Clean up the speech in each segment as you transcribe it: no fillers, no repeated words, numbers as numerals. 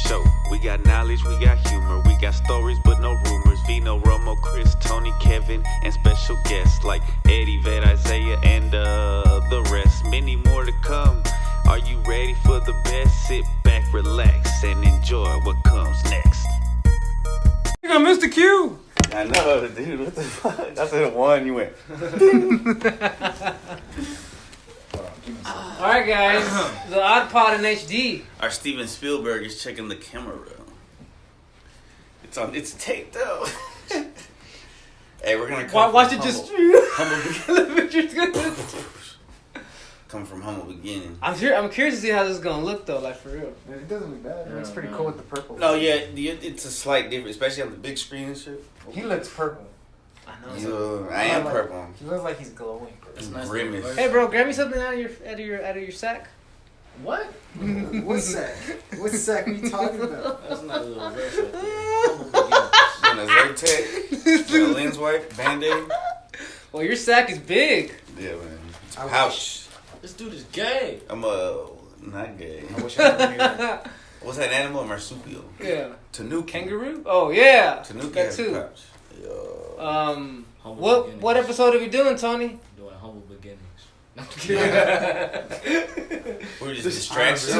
show. We got knowledge, we got humor, we got stories but no rumors. Vino, Romo, Chris, Toney, Kevin, and special guests like Eddie, Vet, Isaiah, and the rest. Many more to come. Are you ready for the best? Sit back, relax, and enjoy what comes next. You got Mr. Q. I know, dude. What the fuck? I said one, you went. Alright, guys. The Odd Pod in HD. Our Steven Spielberg is checking the camera. It's taped though. Hey, we're gonna come Watch from it just. come from humble beginning. I'm curious to see how this is gonna look though, like for real. Man, it doesn't look bad. It looks pretty cool with the purple. No, yeah, it's a slight difference, especially on the big screen and shit. He looks purple. I know. I am purple. He looks like he's glowing. It's grimace. Hey, bro, grab me something out of your sack. What? What sack? What sack are you talking about? That's not a little verse right On a Zyrtec, a lens wipe, Band-Aid. Well, your sack is big. Yeah, man. It's a pouch. This dude is gay. I'm not gay. I wish I never knew that. What's that animal? A marsupial. Yeah. Tanuki. Kangaroo? Oh yeah. Tanuki That has too. a pouch. Yo. What episode are we doing, Tony? Doing humble beginnings. We're just distractions.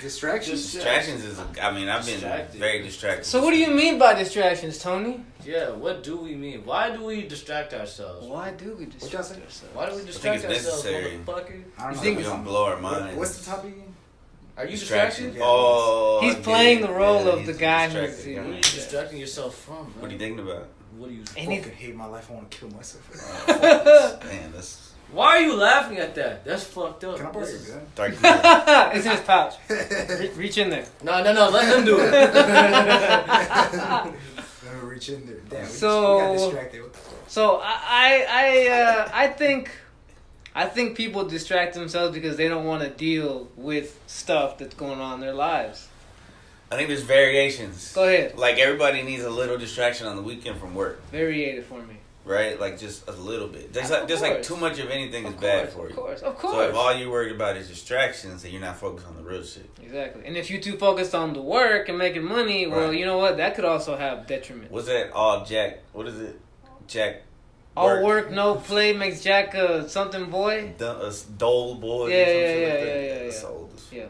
Distractions. Distractions is. I've been very distracted. So what do you mean by distractions, Tony? Yeah, what do we mean? Why do we distract ourselves? Why do we distract ourselves? Why do we distract it's ourselves, necessary. motherfucker? I don't know. So we don't blow our minds. What's the topic again? Are you Distraction. distracted? Oh, He's I get playing it. the role Yeah, of he's the guy who's distracted. What are you distracting yourself from, man? What are you thinking about? What are you... I Anything. fucking hate my life. I want to kill myself. Man, that's Why are you laughing at that? That's fucked up. Can I borrow your gun? dark. It's in his pouch. Reach in there. No, let him do it. Let me reach in there. Damn, we got distracted. What the fuck? So I think people distract themselves because they don't want to deal with stuff that's going on in their lives. I think there's variations. Go ahead. Like everybody needs a little distraction on the weekend from work, Variate it for me. right? Like just a little bit. Just Of like course. too much of anything is bad for you. Of course. So if all you're worried about is distractions, then you're not focused on the real shit. Exactly. And if you're too focused on the work and making money, well, Right. you know what? That could also have detriment. What's that? All Jack. What is it? Jack. All work, no play makes Jack something boy. Dole boy. Yeah. That's old. Yeah.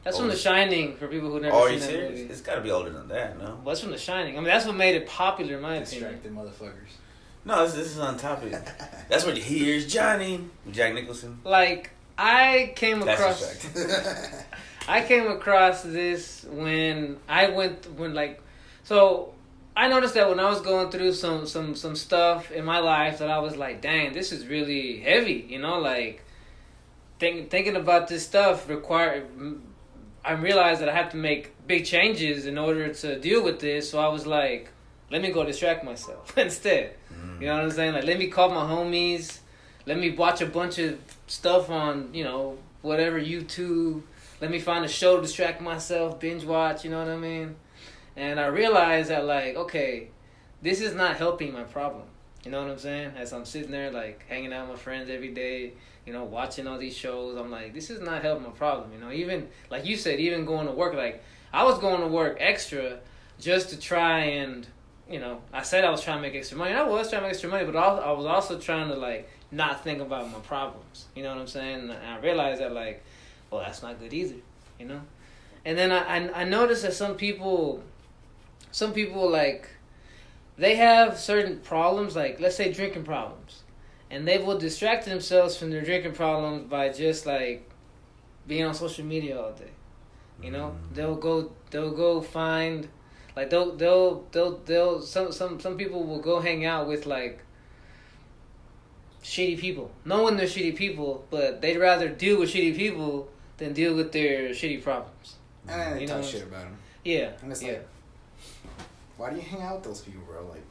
That's from The Shining for people who never Oh, are seen you that serious? movie. It's got to be older than that, no? Well, that's from The Shining. I mean, that's what made it popular, in my opinion. Distracted motherfuckers. No, this is on topic. That's what here's Johnny. Jack Nicholson. Like I came That's across. distracting. I came across this when I noticed that when I was going through some stuff in my life that I was like, dang, this is really heavy, you know, like thinking about this stuff I realized that I have to make big changes in order to deal with this. So I was like, let me go distract myself instead. You know what I'm saying? Like, let me call my homies. Let me watch a bunch of stuff on, whatever, YouTube. Let me find a show to distract myself, binge watch, you know what I mean? And I realized that, like, okay, this is not helping my problem. You know what I'm saying? As I'm sitting there, like, hanging out with my friends every day, watching all these shows, I'm like, this is not helping my problem, Even, like you said, even going to work, like, I was going to work extra just to try and, I said I was trying to make extra money. And I was trying to make extra money, but I was also trying to, like, not think about my problems. You know what I'm saying? And I realized that, like, well, that's not good either, And then I noticed that some people, like, they have certain problems, like, let's say drinking problems. And they will distract themselves from their drinking problems by just, like, being on social media all day. They'll go find, like, some people will go hang out with, like, shitty people. Knowing they're shitty people, but they'd rather deal with shitty people than deal with their shitty problems. And they talk shit about them. Yeah. And it's like, why do you hang out with those people, bro? Like,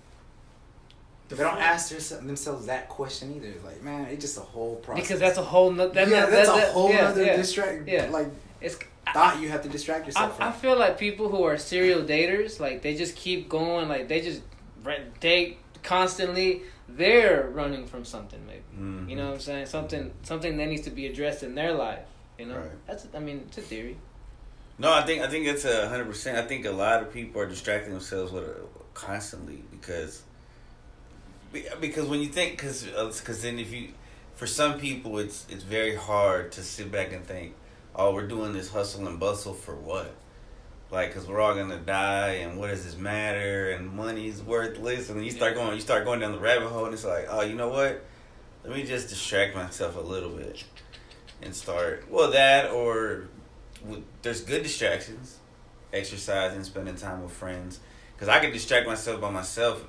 they don't ask themselves that question either. Like, man, it's just a whole process. Because that's a whole nother... That's a whole other distract. Yeah. Like, it's... thought you have to distract yourself from. I feel like people who are serial daters, like, they just keep going, like, they just date constantly. They're running from something, maybe. Mm-hmm. You know what I'm saying? Something that needs to be addressed in their life. Right. It's a theory. No, I think it's 100%. I think a lot of people are distracting themselves with constantly because when you think because then if you for some people it's very hard to sit back and think, oh, we're doing this hustle and bustle for what? Like, because we're all gonna die, and what does this matter? And money's worthless, and you start going down the rabbit hole, and it's like, oh, you know what? Let me just distract myself a little bit and start that or there's good distractions, exercising, spending time with friends, because I can distract myself by myself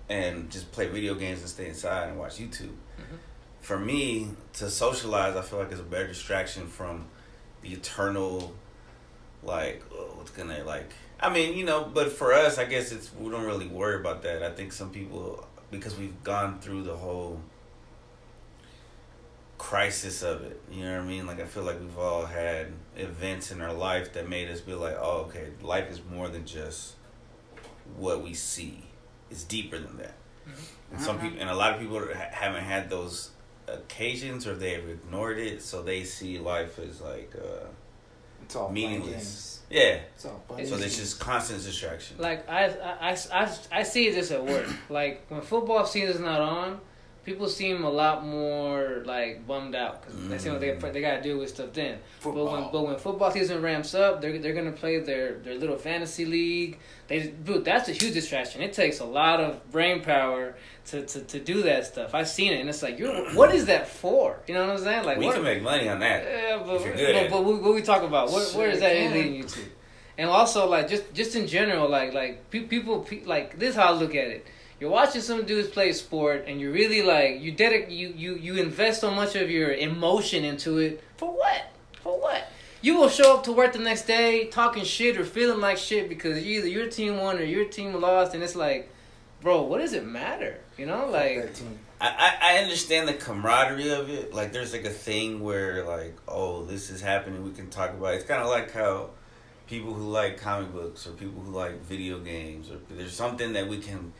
and just play video games and stay inside and watch YouTube. Mm-hmm. For me to socialize, I feel like it's a better distraction from the eternal, like, what's gonna, like, I mean, you know, but for us, I guess we don't really worry about that. I think some people, because we've gone through the whole crisis of it, you know what I mean? Like, I feel like we've all had events in our life that made us be like, oh, okay, life is more than just what we see. It's deeper than that. Mm-hmm. And some people, and a lot of people haven't had those occasions, or they've ignored it, so they see life as like it's all meaningless. Yeah, it's all fun. So there's just constant distraction. Like I see this at work. Like when football season's not on, people seem a lot more like bummed out because they seem like they got to deal with stuff then. But when football season ramps up, they're gonna play their little fantasy league. That's a huge distraction. It takes a lot of brain power to do that stuff. I've seen it, and it's like, what is that for? You know what I'm saying? Like, we can make money on that. Yeah, but what we talk about, where is that leading you to? And also, like, just in general, like people like this is how I look at it. You're watching some dudes play sport, and you're really like you invest so much of your emotion into it for what? For what? You will show up to work the next day talking shit or feeling like shit because either your team won or your team lost, and it's like, bro, what does it matter? You know, like I understand the camaraderie of it. Like, there's like a thing where like, oh, this is happening, we can talk about it. It's kind of like how people who like comic books or people who like video games, or there's something that we can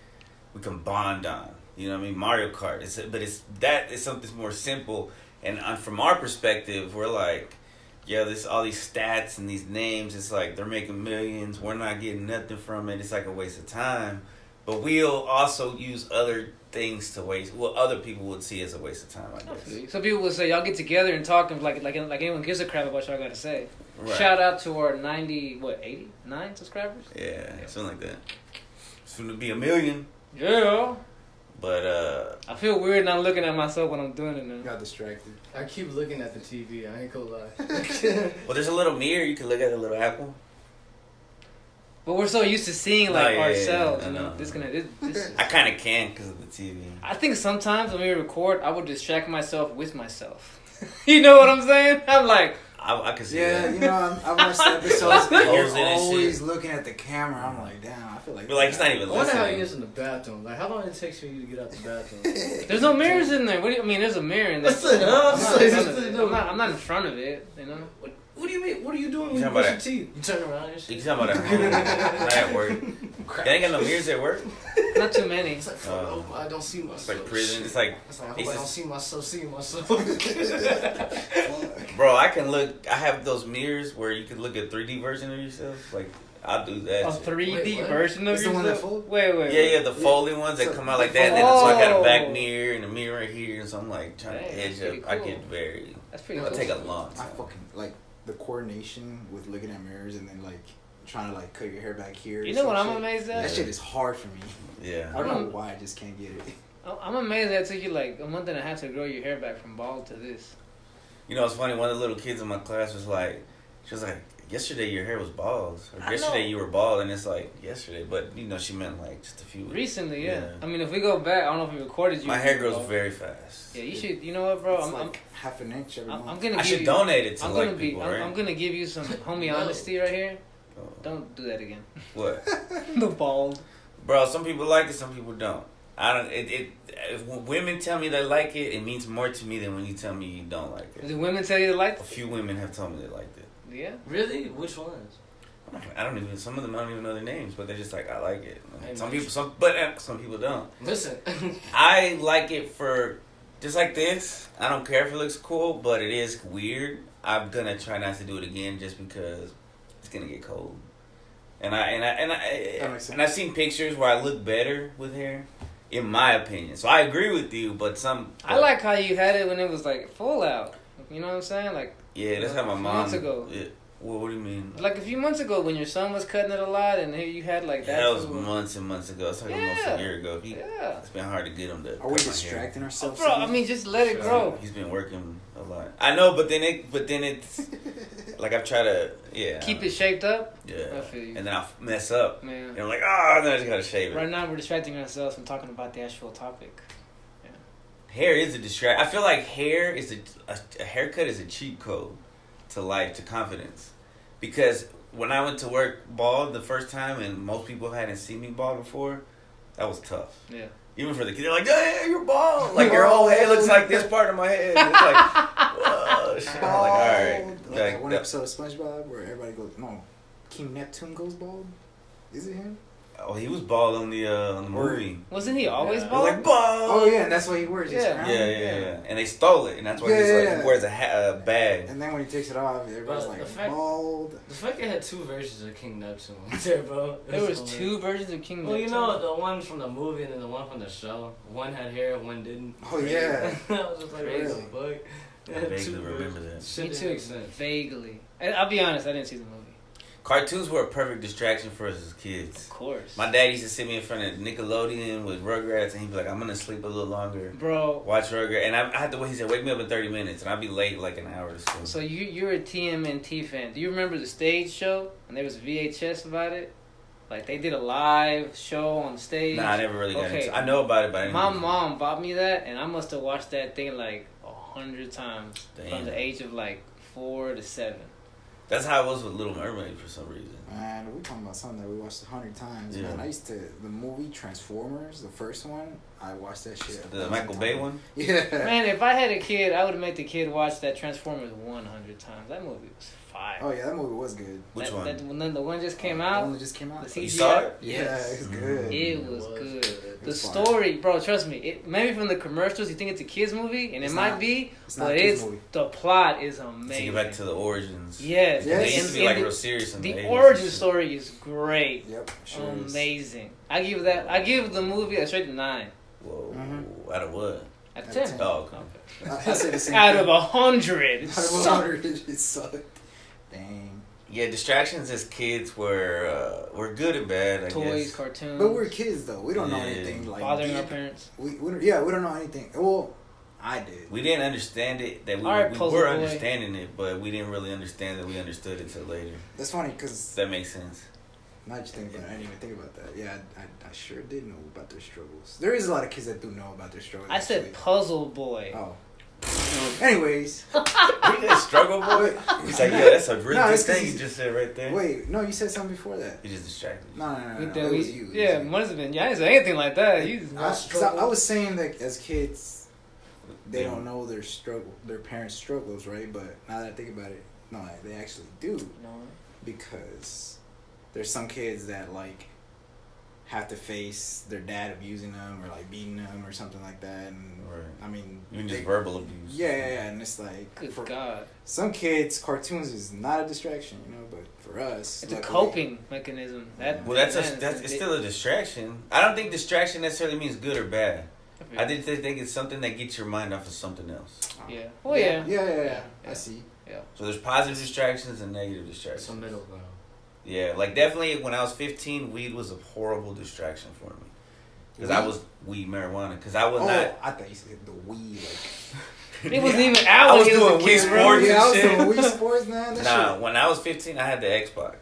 bond on. You know what I mean? Mario Kart. It's something more simple. And from our perspective, we're like, yeah, there's all these stats and these names. It's like they're making millions. We're not getting nothing from it. It's like a waste of time. But we'll also use other things to waste. Well, other people would see as a waste of time, I guess. Some people would say, y'all get together and talk and like anyone gives a crap about what y'all got to say. Right. Shout out to our 89 subscribers? Yeah, something like that. Soon to be 1 million. Yeah. But I feel weird not looking at myself when I'm doing it now. Got distracted. I keep looking at the TV. I ain't gonna lie. Well, there's a little mirror. You can look at the little apple. But we're so used to seeing like ourselves, yeah, you know. This I kind of can because of the TV. I think sometimes when we record, I would distract myself with myself. You know what I'm saying? I'm like, I can see that. Yeah, you know, I watched the episodes. You're always looking at the camera. I'm like, damn, I feel like. But like, it's not even listening. I wonder how he is in the bathroom. Like, how long it takes for you to get out the bathroom? There's no mirrors in there. What do you mean? There's a mirror in there. I'm not in front of it. You know. What do you mean? What are you doing when you brush your teeth? You turn around and shit. You talking about at work? They ain't got no mirrors at work. Not too many. It's like, I don't see myself. It's like prison. It's like I hope I don't see myself seeing myself. Bro, I can look. I have those mirrors where you can look at 3D version of yourself. Like, I'll do that. A 3D version of yourself? The one that folds? Wait. Yeah, the folding ones that come out like that. And then so I got a back mirror and a mirror right here. And so I'm like trying to edge up. Cool. I get very. That's pretty cool. cool. It'll take a long time. I fucking like the coordination with looking at mirrors and then like trying to like cut your hair back here. You know what I'm amazed at? That shit is hard for me. Yeah. I don't know why I just can't get it. I'm amazed that it took you like a month and a half to grow your hair back from bald to this. You know, it's funny. One of the little kids in my class was like, she was like, yesterday your hair was bald. Or yesterday you were bald. And it's like, yesterday. But, you know, she meant like just a few weeks. Recently, yeah. I mean, if we go back, I don't know if we recorded you. My hair grows very fast. Yeah, you should. You know what, bro? It's like half an inch every month. I should donate it to people, right? I'm going to give you some homie honesty right here. Oh. Don't do that again. What? The bald. Bro, some people like it, some people don't. If women tell me they like it, it means more to me than when you tell me you don't like it. Did women tell you they liked it? A few women have told me they liked it. Yeah? Really? Which ones? Some of them I don't even know their names, but they're just like, I like it. Some people don't. Listen. I like it for just like this. I don't care if it looks cool, but it is weird. I'm gonna try not to do it again just because it's gonna get cold. And I've seen pictures where I look better with hair, in my opinion. So I agree with you, but I like how you had it when it was like full out. You know what I'm saying? Like yeah, that's how my mom. Months ago. Yeah. Well, what do you mean? Like a few months ago when your son was cutting it a lot, and here you had like that. That was months and months ago. It's like almost a year ago. It's been hard to get him to. Are we distracting ourselves? Bro, I mean, just let it grow. He's been working a lot. I know, but then it's like I've tried to keep it shaped up. Yeah, I feel you. And then I mess up. Man. And I'm like, oh, then I just gotta shave it. Right now, we're distracting ourselves from talking about the actual topic. Yeah. Hair is a distract. I feel like hair is a haircut is a cheat code to life, to confidence. Because when I went to work bald the first time, and most people hadn't seen me bald before, that was tough. Yeah. Even for the kids, they're like, "Hey, you're bald! Like your whole head looks like this part of my head." And it's like, whoa, shit. I'm like, all right. Like that one episode of SpongeBob where everybody goes, no, King Neptune goes bald. Is it him? Oh, he was bald on the movie. Wasn't he always They're bald? like bald. Oh yeah, and that's why he wears his crown. Yeah. And they stole it, and that's why he wears a bag. And then when he takes it off, everybody's like bald. The fact they had two versions of King Neptune there, bro. There was two versions of King Neptune. Well, you know, the one from the movie and then the one from the show. One had hair, one didn't. Oh yeah. I was just like, Crazy. Boy. I vaguely remember that. Me too, vaguely. I'll be honest, I didn't see the movie. Cartoons were a perfect distraction for us as kids. Of course. My dad used to sit me in front of Nickelodeon with Rugrats, and he'd be like, "I'm gonna sleep a little longer, bro. Watch Rugrats." And I had to wait. He said, "Wake me up in 30 minutes," and I'd be late like an hour or so. So you're a TMNT fan. Do you remember the stage show? And there was a VHS about it. Like they did a live show on stage. Nah, I never really got into it. I know about it, but I didn't. My mom bought me that, and I must have watched that thing like 100 times from the age of like 4 to 7. That's how it was with Little Mermaid for some reason. Man, we're talking about something that we watched 100 times. Yeah. Man, I used to the movie Transformers, the first one. I watched that shit. The Michael Bay one. Yeah. Man, if I had a kid, I would make the kid watch that Transformers 100 times. That movie was fire. Oh yeah, that movie was good. Which one? The one just came out. The one that just came out. You saw it? Yeah, it was good. It was good. The story, bro. Trust me. Maybe from the commercials, you think it's a kids movie, and it might be, but the plot is amazing. Take it back to the origins. Yes. They used to be like real serious. The origin story is great. Yep. Sure amazing. I give the movie a straight 9. Whoa. Mm-hmm. Out of what? Out of 10. Oh, okay. I say the same out of 100. Out of 100, it sucked. Dang. Yeah, distractions as kids were good and bad. I Toys, guess. cartoons. But we're kids though. We don't know anything like bothering our parents. We don't know anything. Well, I did. We didn't understand it. That we were understanding it, but we didn't really understand that we understood it till later. That's funny because that makes sense. Now that you think about it, I didn't even think about that. Yeah, I sure did know about their struggles. There is a lot of kids that do know about their struggles. I said Puzzle Boy. Oh. Anyways. You a struggle boy? He's like, yeah, that's a really good thing you just said right there. Wait, no, you said something before that. You just distracted. No, it was you. Yeah, must have been. Yeah, I didn't say anything like that. I was saying that as kids, they don't know their parents' struggles, right? But now that I think about it, no, they actually do. No. Because there's some kids that like have to face their dad abusing them or like beating them or something like that, and I mean, even just verbal abuse. Yeah, and it's like, good God, some kids, cartoons is not a distraction, but for us, it's a coping mechanism. It's still a distraction. I don't think distraction necessarily means good or bad. I think it's something that gets your mind off of something else. Yeah. Well, yeah. I see. Yeah. So there's positive distractions and negative distractions. Some middle ground. Yeah, like definitely when I was 15, weed was a horrible distraction for me. Because I was marijuana. Because I was not. I thought you said the weed. Like, it wasn't even out. I was doing Wii Sports. Yeah, I was doing Wii Sports, man. When I was 15, I had the Xbox.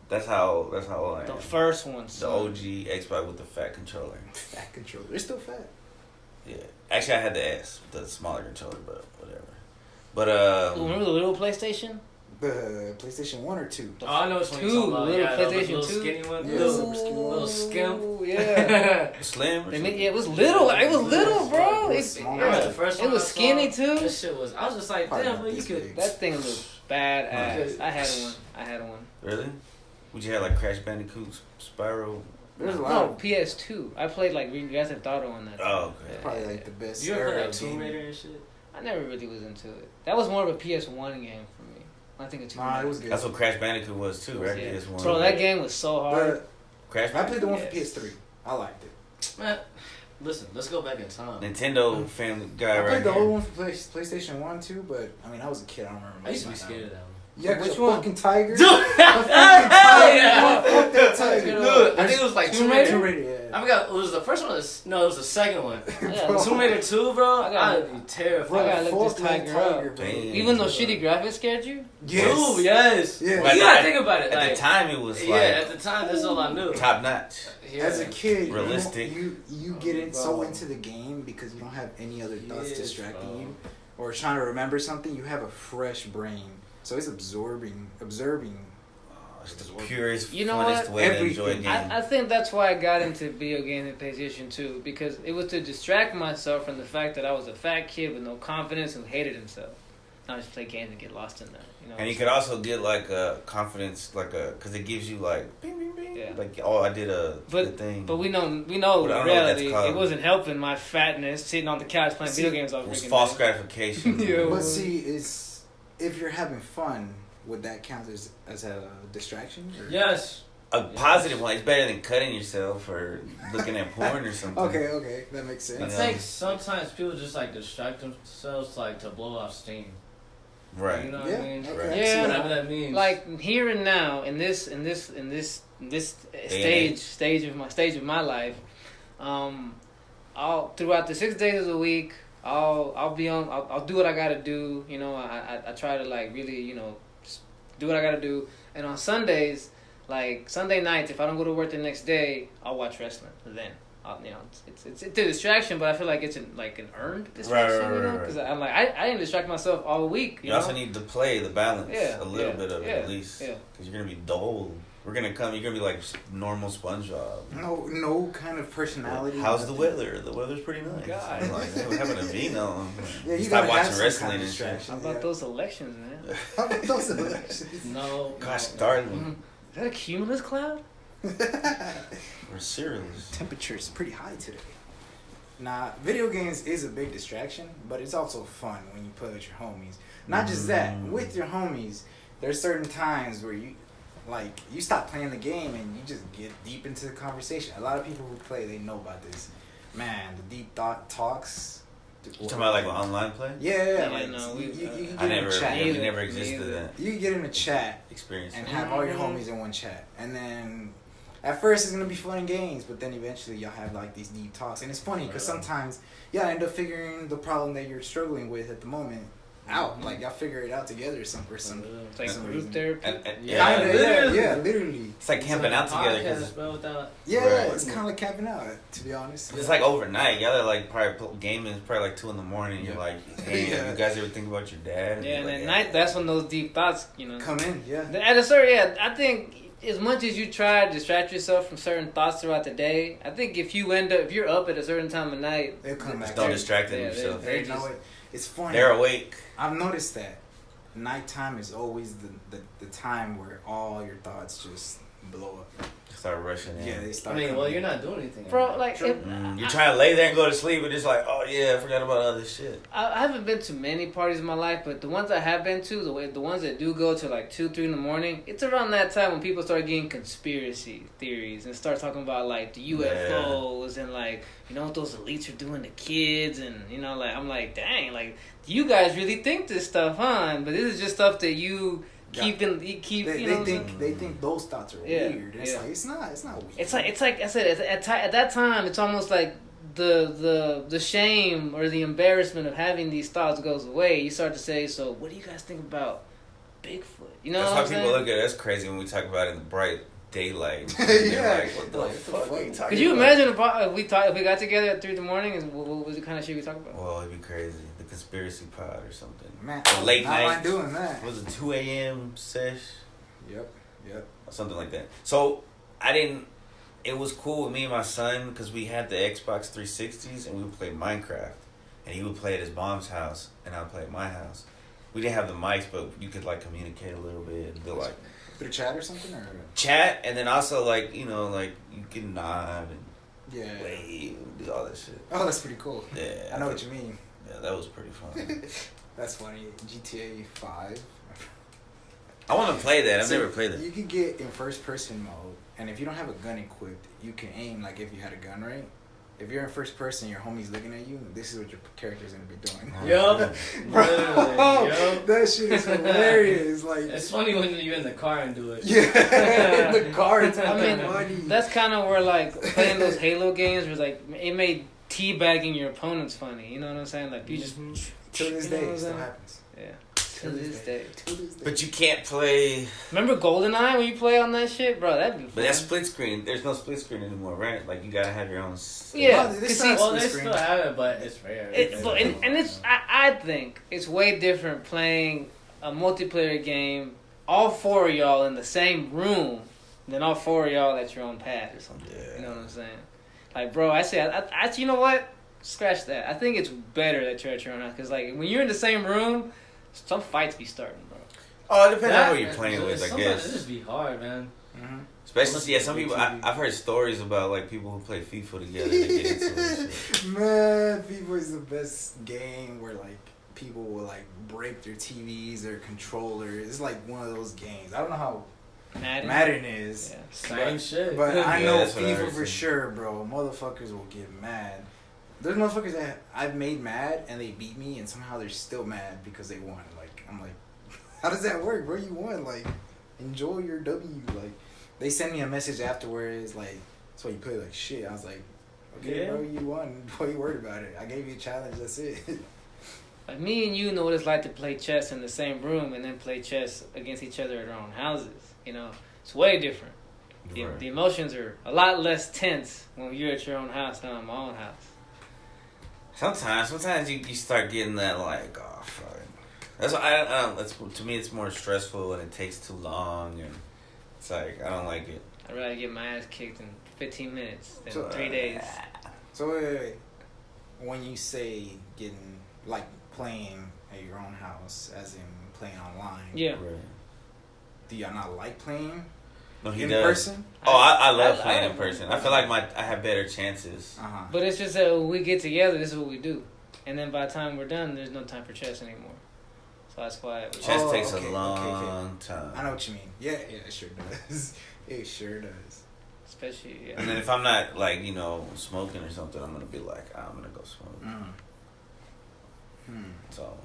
That's how old I am. The first one. The OG Xbox with the fat controller. Fat controller. They're still fat. Yeah. Actually, I had the S, the smaller controller, but whatever. But remember the little PlayStation? The PlayStation 1 or 2? Oh, I know which one you're talking about. Little PlayStation 2. Skinny one. Yeah, little skimp. Yeah. Slim. It was little. It was little, bro. The first one it was skinny too. That shit was. I was just like, damn, you could. That thing looked badass. I had one. Really? Would you have like Crash Bandicoot, Spyro? There's a lot. No, PS2. I played like Grand Theft Auto on that. Oh, okay. Probably like the best. You ever played like Tomb Raider and shit? I never really was into it. That was more of a PS1 game for me. I think it's Nah, it was good. That's what Crash Bandicoot was too, right? Yeah. PS1. Bro, that game was so hard. Crash I played the one for Yes. PS3. I liked it. Man, listen, let's go back in time. Nintendo Family Guy I right played the here. old one for PlayStation 1 too, but I mean, I was a kid. I don't remember. I used to be much about scared of that. that one. Yeah, Which which one? fucking tiger. Dude, Fuck that tiger. Dude, I think it was like Tomb Raider. Tomb Raider, yeah. I forgot. It was the first one. No, it was the second one. Yeah, Tomb Raider 2, bro. I gotta- I'd be terrified. Bro, I gotta look Fuck this that tiger up. bro. Damn. Even though shitty graphics scared you? Yes. Dude, yes. Yeah. But You gotta think about it. At Like, the time, it was yeah, like at the time, that's all I knew. top notch. Yeah. As a kid, Realistic. you get in so Bro. into the game because you don't have any other thoughts Yes, distracting bro. you, or trying to remember something. You have a fresh brain, so it's observing. It's the purest, You know funnest what? way to enjoy a Everything. game. I think that's why I got into video games and PlayStation 2, because it was to distract myself from the fact that I was a fat kid with no confidence who hated himself. I just play games and get lost in that. You know. And you could also get like a confidence, because it gives you like, bing, bing, bing. Yeah. Like, oh, I did a good But thing. we know But I in don't know what that's reality called. it wasn't helping my fatness sitting on the couch playing video games all It was freaking false day. gratification. Yeah. But see, it's if you're having fun, would that count as a distraction? Or? Yes. A positive one. It's better than cutting yourself or looking at porn or something. Okay, that makes I sense. Yeah. think sometimes people just like distract themselves like to blow off steam. Right. You know what Yeah, I mean? okay. Right. I see Yeah. that. Whatever that means. Like here and now in this stage of my life, I'll throughout the 6 days of the week, I'll do what I gotta do. You know, I try to like really, you know, just do what I gotta do. And on Sundays, like Sunday nights, if I don't go to work the next day, I'll watch wrestling. Then you know, it's a distraction, but I feel like it's an earned distraction. Right, you know, right. because I'm like I didn't distract myself all week. You know? also need to play the balance. Yeah, A little yeah, bit of it yeah, at least. yeah. Because you're going to be dull. You're going to be like normal SpongeBob. No kind of personality. How's the nothing. weather? The weather's pretty nice. God. I'm like, hey, we're having a vino. Yeah, you Stop gotta have watching some wrestling kind of and shit. distraction. How about those elections, man? How about those elections? no. Gosh, no. darling. Mhm. Is that a cumulus cloud? We're serious. Temperature's pretty high today. Nah, video games is a big distraction, but it's also fun when you play with your homies. Not just that, with your homies, there's certain times where you stop playing the game and you just get deep into the conversation. A lot of people who play, they know about this. Man, the deep thought talks. You talking about like online play? Yeah, Yeah, like no, you can I get in a chat. we Neither. never existed Neither. that You can get in a chat experience. and have all your Mhm. homies in one chat, and then at first it's gonna be fun and games, but then eventually y'all have like these deep talks, and it's funny because sometimes y'all end up figuring the problem that you're struggling with at the moment out. Like y'all figure it out together or something. It's like some group reason. therapy. And, Yeah, Kinda, literally. yeah, literally. It's like camping out together because Podcast, bro, without Yeah, Right. it's kind of like camping out, to be honest. it's like overnight. Y'all are like probably gaming. It's probably like 2 in the morning. You're Yeah. like, hey, Yeah. you guys ever think about your dad? Yeah, and You're at like, night, that's when those deep thoughts, you know. Come in, yeah. At a certain, yeah, I think as much as you try to distract yourself from certain thoughts throughout the day, I think if you're up at a certain time of night, They'll come back. Just don't distract Yeah, yourself. they're You know just- what? It's funny. They're awake. I've noticed that nighttime is always the time where all your thoughts just blow up. Start rushing in. Yeah, they I start. mean, coming well, in. you're not doing anything. bro. Like, if, You're trying to lay there and go to sleep, and it's like, oh yeah, I forgot about other shit. I haven't been to many parties in my life, but the ones I have been to, the ones that do go to like 2, 3 in the morning, it's around that time when people start getting conspiracy theories and start talking about like the UFOs and like, you know what those elites are doing to kids, and you know, like I'm like, dang, like you guys really think this stuff, huh? But this is just stuff that you keep They, you know. they think those thoughts are Yeah, weird. It's yeah. like it's not weird. It's like I said at that time, it's almost like the shame or the embarrassment of having these thoughts goes away. You start to say, so what do you guys think about Bigfoot? You know That's what why I'm people saying? look at us crazy when we talk about it in the bright daylight. Yeah. They're like, what the Like, fuck are you talking Could you about? imagine if we got together at 3 in the morning? And what was the kind of shit we talk about? Well, it'd be crazy. The conspiracy pod or something. Man, The late not night. like doing that. Was it 2 a.m. sesh? Yep. Or something like that. So, it was cool with me and my son because we had the Xbox 360s and we would play Minecraft. And he would play at his mom's house and I would play at my house. We didn't have the mics, but you could like communicate a little bit and be like Through chat or something, or chat, and then also like, you know, like you can nod and yeah. wave and do all that shit. Oh, that's pretty cool. Yeah. I know what you mean. Yeah, that was pretty fun. That's funny. GTA 5. I want to play that. I've So never played that. You can get in first person mode, and if you don't have a gun equipped, you can aim like if you had a gun, right? If you're in first person, your homie's looking at you. This is what your character's gonna be doing. Yup. Bro, Yup. that shit is hilarious. Like, It's funny when you're in the car and do it. yeah, the cards. I mean, funny. that's kind of where like playing those Halo games was like it made teabagging your opponents funny. You know what I'm saying? Like you just to this you know day, what I'm it still saying? happens. Yeah. To this day. To this day. But you can't play. Remember GoldenEye when you play on that shit, bro? That'd be fun. But that's split screen. There's no split screen anymore, right? Like you gotta have your own. Yeah, Oh, this cause not see, Well, they split screen. still have it, but it's rare. and it's I think it's way different playing a multiplayer game, all four of y'all in the same room, than all four of y'all at your own pad or something. Yeah. You know what I'm saying? Like, bro, I say, I you know what? Scratch that. I think it's better that you're at your own house because, like, when you're in the same room, some fights be starting, bro. Oh, it depends on who you're playing with, I Sometimes guess. it just be hard, man. Mm-hmm. Especially, yeah, some people. I've heard stories about like people who play FIFA together. They get into it. Shit. Man, FIFA is the best game where like people will like break their TVs, their controllers. It's like one of those games. I don't know how Madden is, Yeah. Same shit. but I Yeah, know that's what I FIFA heard for too. sure, bro. Motherfuckers will get mad. There's motherfuckers that I've made mad and they beat me, and somehow they're still mad because they won. Like I'm like, how does that work, bro? You won. Like, enjoy your W. Like, they send me a message afterwards, like, that's why you play like shit. I was like, okay, Yeah. bro, you won. Why you worried about it? I gave you a challenge. That's it. Like, me and you know what it's like to play chess in the same room and then play chess against each other at our own houses. You know, it's way different. Right. The emotions are a lot less tense when you're at your own house than at my own house. Sometimes you start getting that like, oh fuck. That's why I don't. That's to me, it's more stressful and it takes too long, and it's like I don't like it. I'd rather get my ass kicked in 15 minutes than So, 3 days. So wait. When you say getting like playing at your own house, as in playing online, Yeah. Right. do y'all not like playing No, he in does. person? Oh, I love I- playing I- in person. I feel like I have better chances. But it's just that when we get together, this is what we do. And then by the time we're done, there's no time for chess anymore. So that's why. Chess Oh, takes okay, a okay, long time. I know what you mean. Yeah, it sure does. It sure does. Especially, yeah. And then if I'm not like smoking or something, I'm gonna be like, I'm gonna go smoke. So,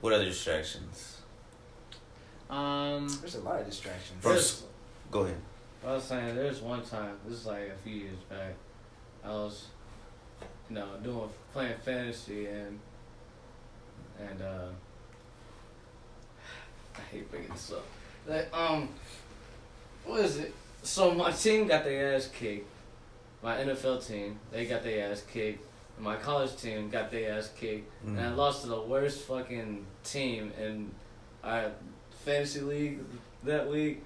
what other distractions? There's a lot of distractions. From There's- Go ahead. I was saying, there's one time, this is like a few years back, I was, playing fantasy and I hate bringing this up. Like, what is it? So my team got their ass kicked. My NFL team, they got their ass kicked. And my college team got their ass kicked. And I lost to the worst fucking team in our fantasy league that week.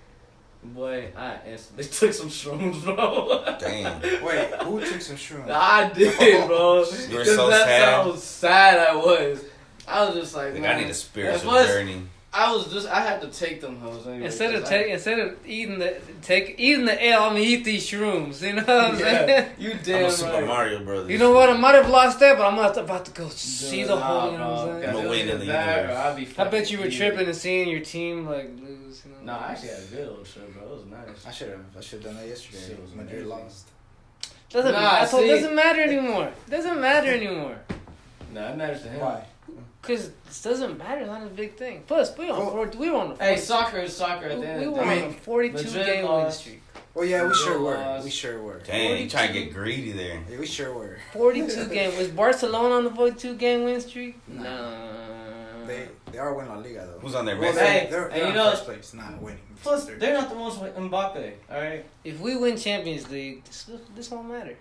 Boy, I instantly took some shrooms, bro. Damn. Wait, who took some shrooms? I did, bro. You were 'Cause so that's sad. how sad I was. I was just like, Like, man. I need a spiritual Plus, journey. I had to take them hoes anyway. Instead of 'cause I- instead of eating the L, I'm gonna eat these shrooms. You know what I'm saying? Yeah, you I'm damn a Super right. Mario Brothers. You know what? I might have lost that, but I'm about to go see the whole. You know what I'm I'm saying? gonna win in the that, universe. or I'd be I bet fucking you were eating. tripping and seeing your team like lose. You know? No, I actually had a good little trip, bro. It was nice. I should have done that yesterday. Shit was Madrid amazing. lost. Doesn't Nah, I told, see- doesn't matter anymore. Doesn't matter anymore. No, it matters to him. Why? Cause it doesn't matter. It's not a big thing. Plus, we Well, were on the Hey, soccer is soccer at the end we of were the on day. a 42 Madrid game win lost. streak. Well, yeah, we sure were. lost. We sure were. Dang, you trying to get greedy there. Yeah, we sure were. 42 game. Was Barcelona on the 42 game win streak? No. No. They are winning La Liga though. Who's on their Well, best? Hey, they're and you in know- first place, not winning. Plus, they're not the ones with Mbappe, alright? If we win Champions League, this won't matter. You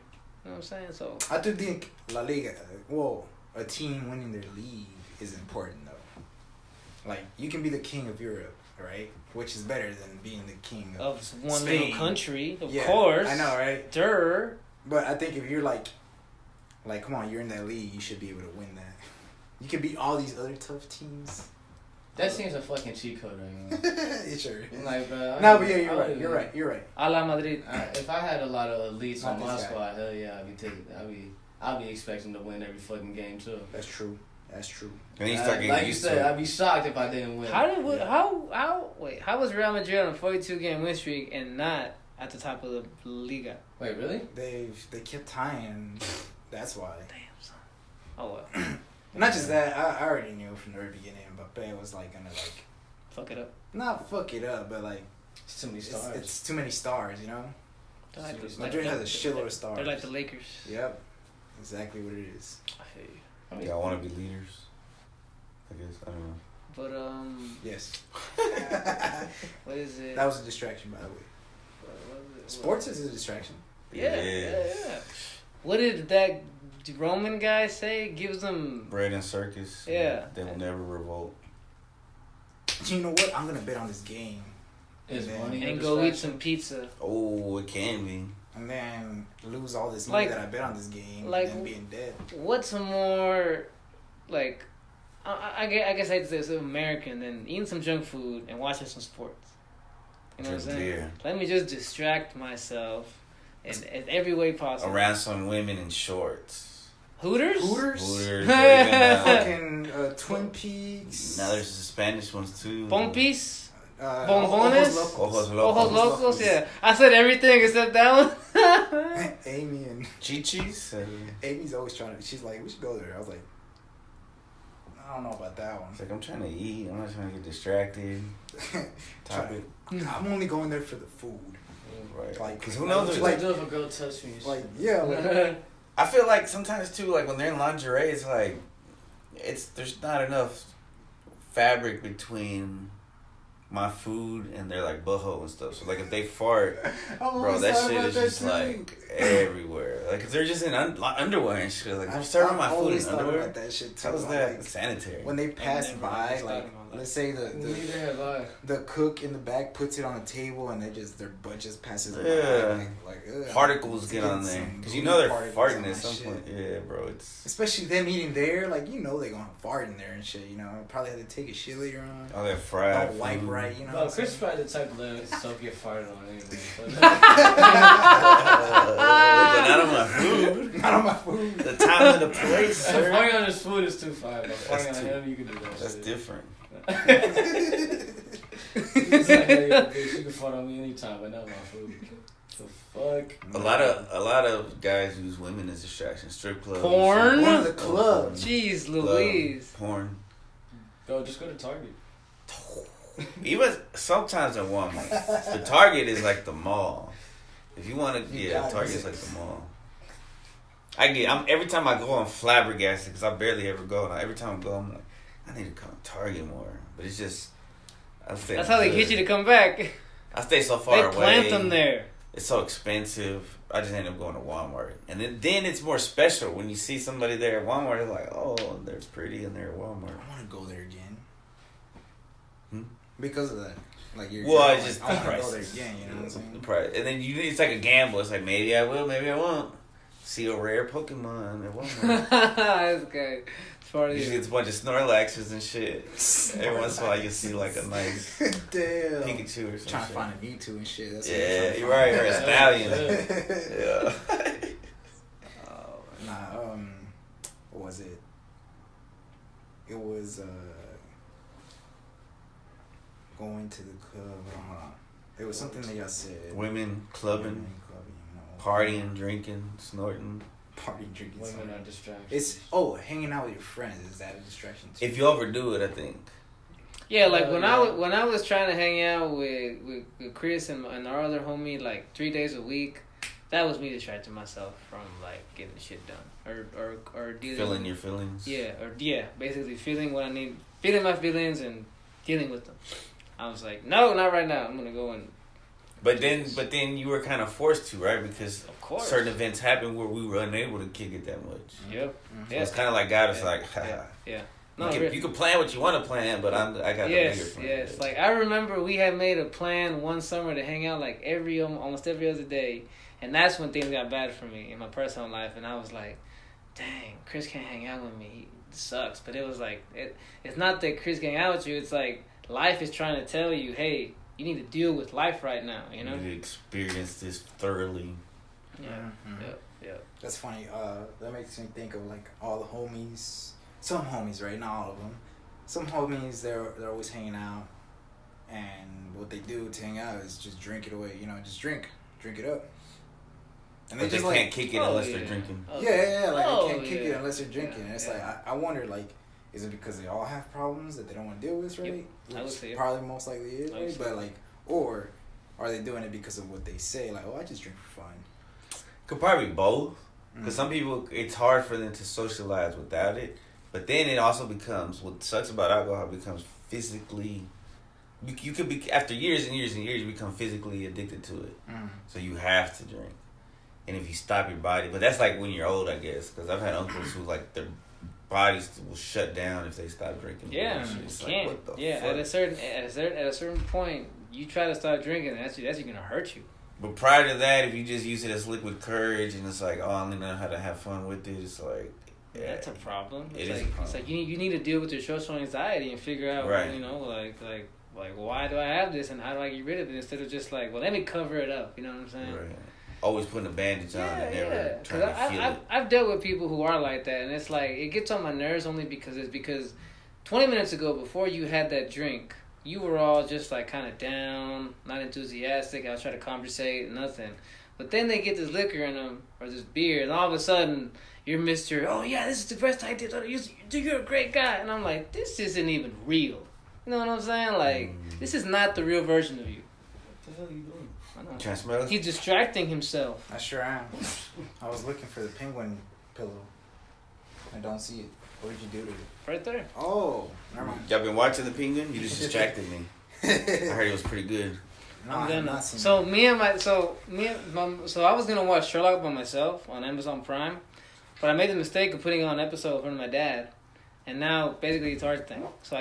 know what I'm saying? So I do think La Liga. Well, a team winning their league is important though. Like you can be the king of Europe, right? Which is better than being the king of. of one Spain. little country, of Yeah, course. I know, right? Durr. But I think if you're like, come on, you're in that league, you should be able to win that. You can beat all these other tough teams. That seems a fucking cheat code right now. It sure is. Like, bro. No, but yeah, you're right. You're right. A la Madrid. If I had a lot of elites Not on my this guy. squad, hell yeah, I'd be expecting to win every fucking game too. That's true. That's true. And then you start getting like you used said, to it. I'd be shocked if I didn't win. How was Real Madrid on a 42-game win streak and not at the top of the Liga? Wait, really? They kept tying. That's why. Damn, son. Oh well. Not just that. I already knew from the very beginning. Mbappe was like gonna like Fuck it up. not fuck it up, but like It's too many stars. it's too many stars. You know. They're like the- Madrid like- has a shitload of stars. They're like the Lakers. Yep. Exactly what it is. I feel you. I mean, Y'all want to be leaders? I guess. I don't know. But Yes. what is it? That was a distraction, by the way. What was it? Sports is a distraction. Yeah. What did that Roman guy say? It gives them. Bread and circus. Yeah. They will never revolt. You know what? I'm gonna bet on this game. is And money And a go eat distraction? some pizza. Oh, it can be. And then lose all this money Like- that I bet on this game, like- and then being dead. What's more, like, I guess I'd say it's American than eating some junk food and watching some sports. You know what I'm Drink saying? beer. Let me just distract myself in every way possible. Around some women in shorts. Hooters? Hooters. Hooters. Or even, Fucking Twin Peaks. now there's the Spanish ones too. Pompis? Ojos Bombones? Locos. Ojos Locos. Ojos Locos? Yeah. I said everything except that one. Amy and Chichis. Amy's always trying to. She's like, we should go there. I was like, I don't know about that one. It's like I'm trying to eat. I'm not trying to get distracted. Topic. I'm only going there for the food. Right. Like, Because who knows? What like- you do if a girl touch me? and Like, shit? yeah, like, I feel like sometimes too, like when they're in lingerie, it's like there's not enough fabric between my food and their like butthole and stuff. So like if they fart, bro, that shit is just like everywhere. Like if they're just in underwear and shit. Like I'm serving my food in underwear. About that shit too. How is I'm that like, sanitary? when they pass never by, understood like, about that. let's say Neither have I. the cook in the back puts it on the table and their butt just passes by. Yeah. Like Particles get on there because you know they're farting at some shit. point. Yeah, bro, it's Especially them eating there, like you know they're gonna fart in there and shit. You know, probably have to take a shit later on. all that fried Don't wipe food. right, you know. Well, what I'm Chris saying? probably the type to let himself get fired on anyway. But not on my food. Not on my food. The time and the place, So sir. farting on his food is too fire, but That's farting on too- him, you can do that That's shit. different. It's like, hey, yo, bitch, you can fart on me anytime, but not my food. The fuck? A lot of guys use women as distractions. Strip clubs. Porn? One of the clubs. Jeez Club, Louise. Porn. Just go to Target. Even sometimes at Walmart. The Target is like the mall. If you want to, You yeah, got Target's it. like the mall. Every time I go, I'm flabbergasted because I barely ever go. And every time I go, I'm like, I need to come to Target more. But it's just, That's how they get you to come back. I stay so far They away. plant them there. It's so expensive. I just end up going to Walmart. And then it's more special when you see somebody there at Walmart. It's like, oh, they're pretty and they're at Walmart. I want to go there again. Hmm? Because of that. Like you're. Well, you're it's like, just I the want to go there prices. again. You know what I'm saying? The price. And then it's like a gamble. It's like maybe I will, maybe I won't. See a rare Pokemon at Walmart. That's good. As far as Usually it's a bunch of Snorlaxes and shit. Every once in a while you see like a nice Damn. Pikachu or something. Trying to find a Mewtwo and shit. That's Yeah, you're right. Or a stallion. Yeah. Yeah. Nah, what was it? It was going to the club. Hold on. It was something that y'all said. Women clubbing, Women clubbing, you know. partying, drinking, snorting. Party drinking. Women something. are distractions. It's hanging out with your friends. Is that a distraction too? If you overdo it, I think. Yeah, like Oh, when yeah. when I was trying to hang out with Chris and our other homie like 3 days a week, that was me distracting myself from like getting the shit done or dealing Feeling your feelings. yeah, basically feeling what I need, feeling my feelings and dealing with them. I was like, no, not right now. I'm gonna go and. But then you were kind of forced to, right? Because Of course. certain events happened where we were unable to kick it that much. Yep. Mhm. So it's kind of like God is like, Yeah. you can plan what you want to plan, but I got the bigger plan. Yes. Like I remember we had made a plan one summer to hang out like almost every other day, and that's when things got bad for me in my personal life, and I was like, dang, Chris can't hang out with me. He sucks. But it was like it's not that Chris can't hang out with you. It's like life is trying to tell you, hey, you need to deal with life right now. You know. You need to experience this thoroughly. Yeah. Mhm. Yep. Yep. That's funny. That makes me think of like all the homies some homies, right? Not all of them. Some homies, they're always hanging out, and what they do to hang out is just drink it away. You know, just drink it up. And But they just can't kick it unless they're drinking. Yeah, like they can't kick it unless they're drinking. And it's like I wonder, like, is it because they all have problems that they don't want to deal with, right? Yep. I would say probably most likely is, right? But so. like, or are they doing it because of what they say? Like, oh, I just drink for fun. Could probably be both. Because some people, it's hard for them to socialize without it. But then it also becomes, what sucks about alcohol, it becomes physically, you could be, after years and years and years, you become physically addicted to it. So you have to drink. And if you stop your body, but that's like when you're old, I guess. Because I've had uncles who, like, their bodies will shut down if they stop drinking. Yeah, it's can't. Like, what the yeah, fuck? at a certain point, you try to stop drinking, and that's gonna hurt you. But prior to that, if you just use it as liquid courage and it's like, oh, I only know how to have fun with it, it's like, yeah, that's a problem. It It's is like, a problem. It's like you need to deal with your social anxiety and figure out, Right. you know, like why do I have this and how do I get rid of it instead of just like, well, let me cover it up. You know what I'm saying? right. Always putting a bandage on and never trying to feel it. I've dealt with people who are like that, and it's like it gets on my nerves only because 20 minutes ago, before you had that drink, you were all just like kind of down, not enthusiastic. I was trying to conversate, nothing. But then they get this liquor in them or this beer, and all of a sudden you're Mr. Oh yeah, this is the best idea. You're a great guy, and I'm like, this isn't even real. You know what I'm saying? Like this is not the real version of you. What the hell are you doing? I know. Trying to smell it? He's distracting himself. I sure am. I was looking for the penguin pillow. I don't see it. What did you do to it? Right there. Oh, never mind. Y'all been watching The Penguin? You just distracted me. I heard it was pretty good. No, I'm I have gonna. not seen So it. so I was gonna watch Sherlock by myself on Amazon Prime, but I made the mistake of putting on an episode in front of my dad, and now basically it's our thing. So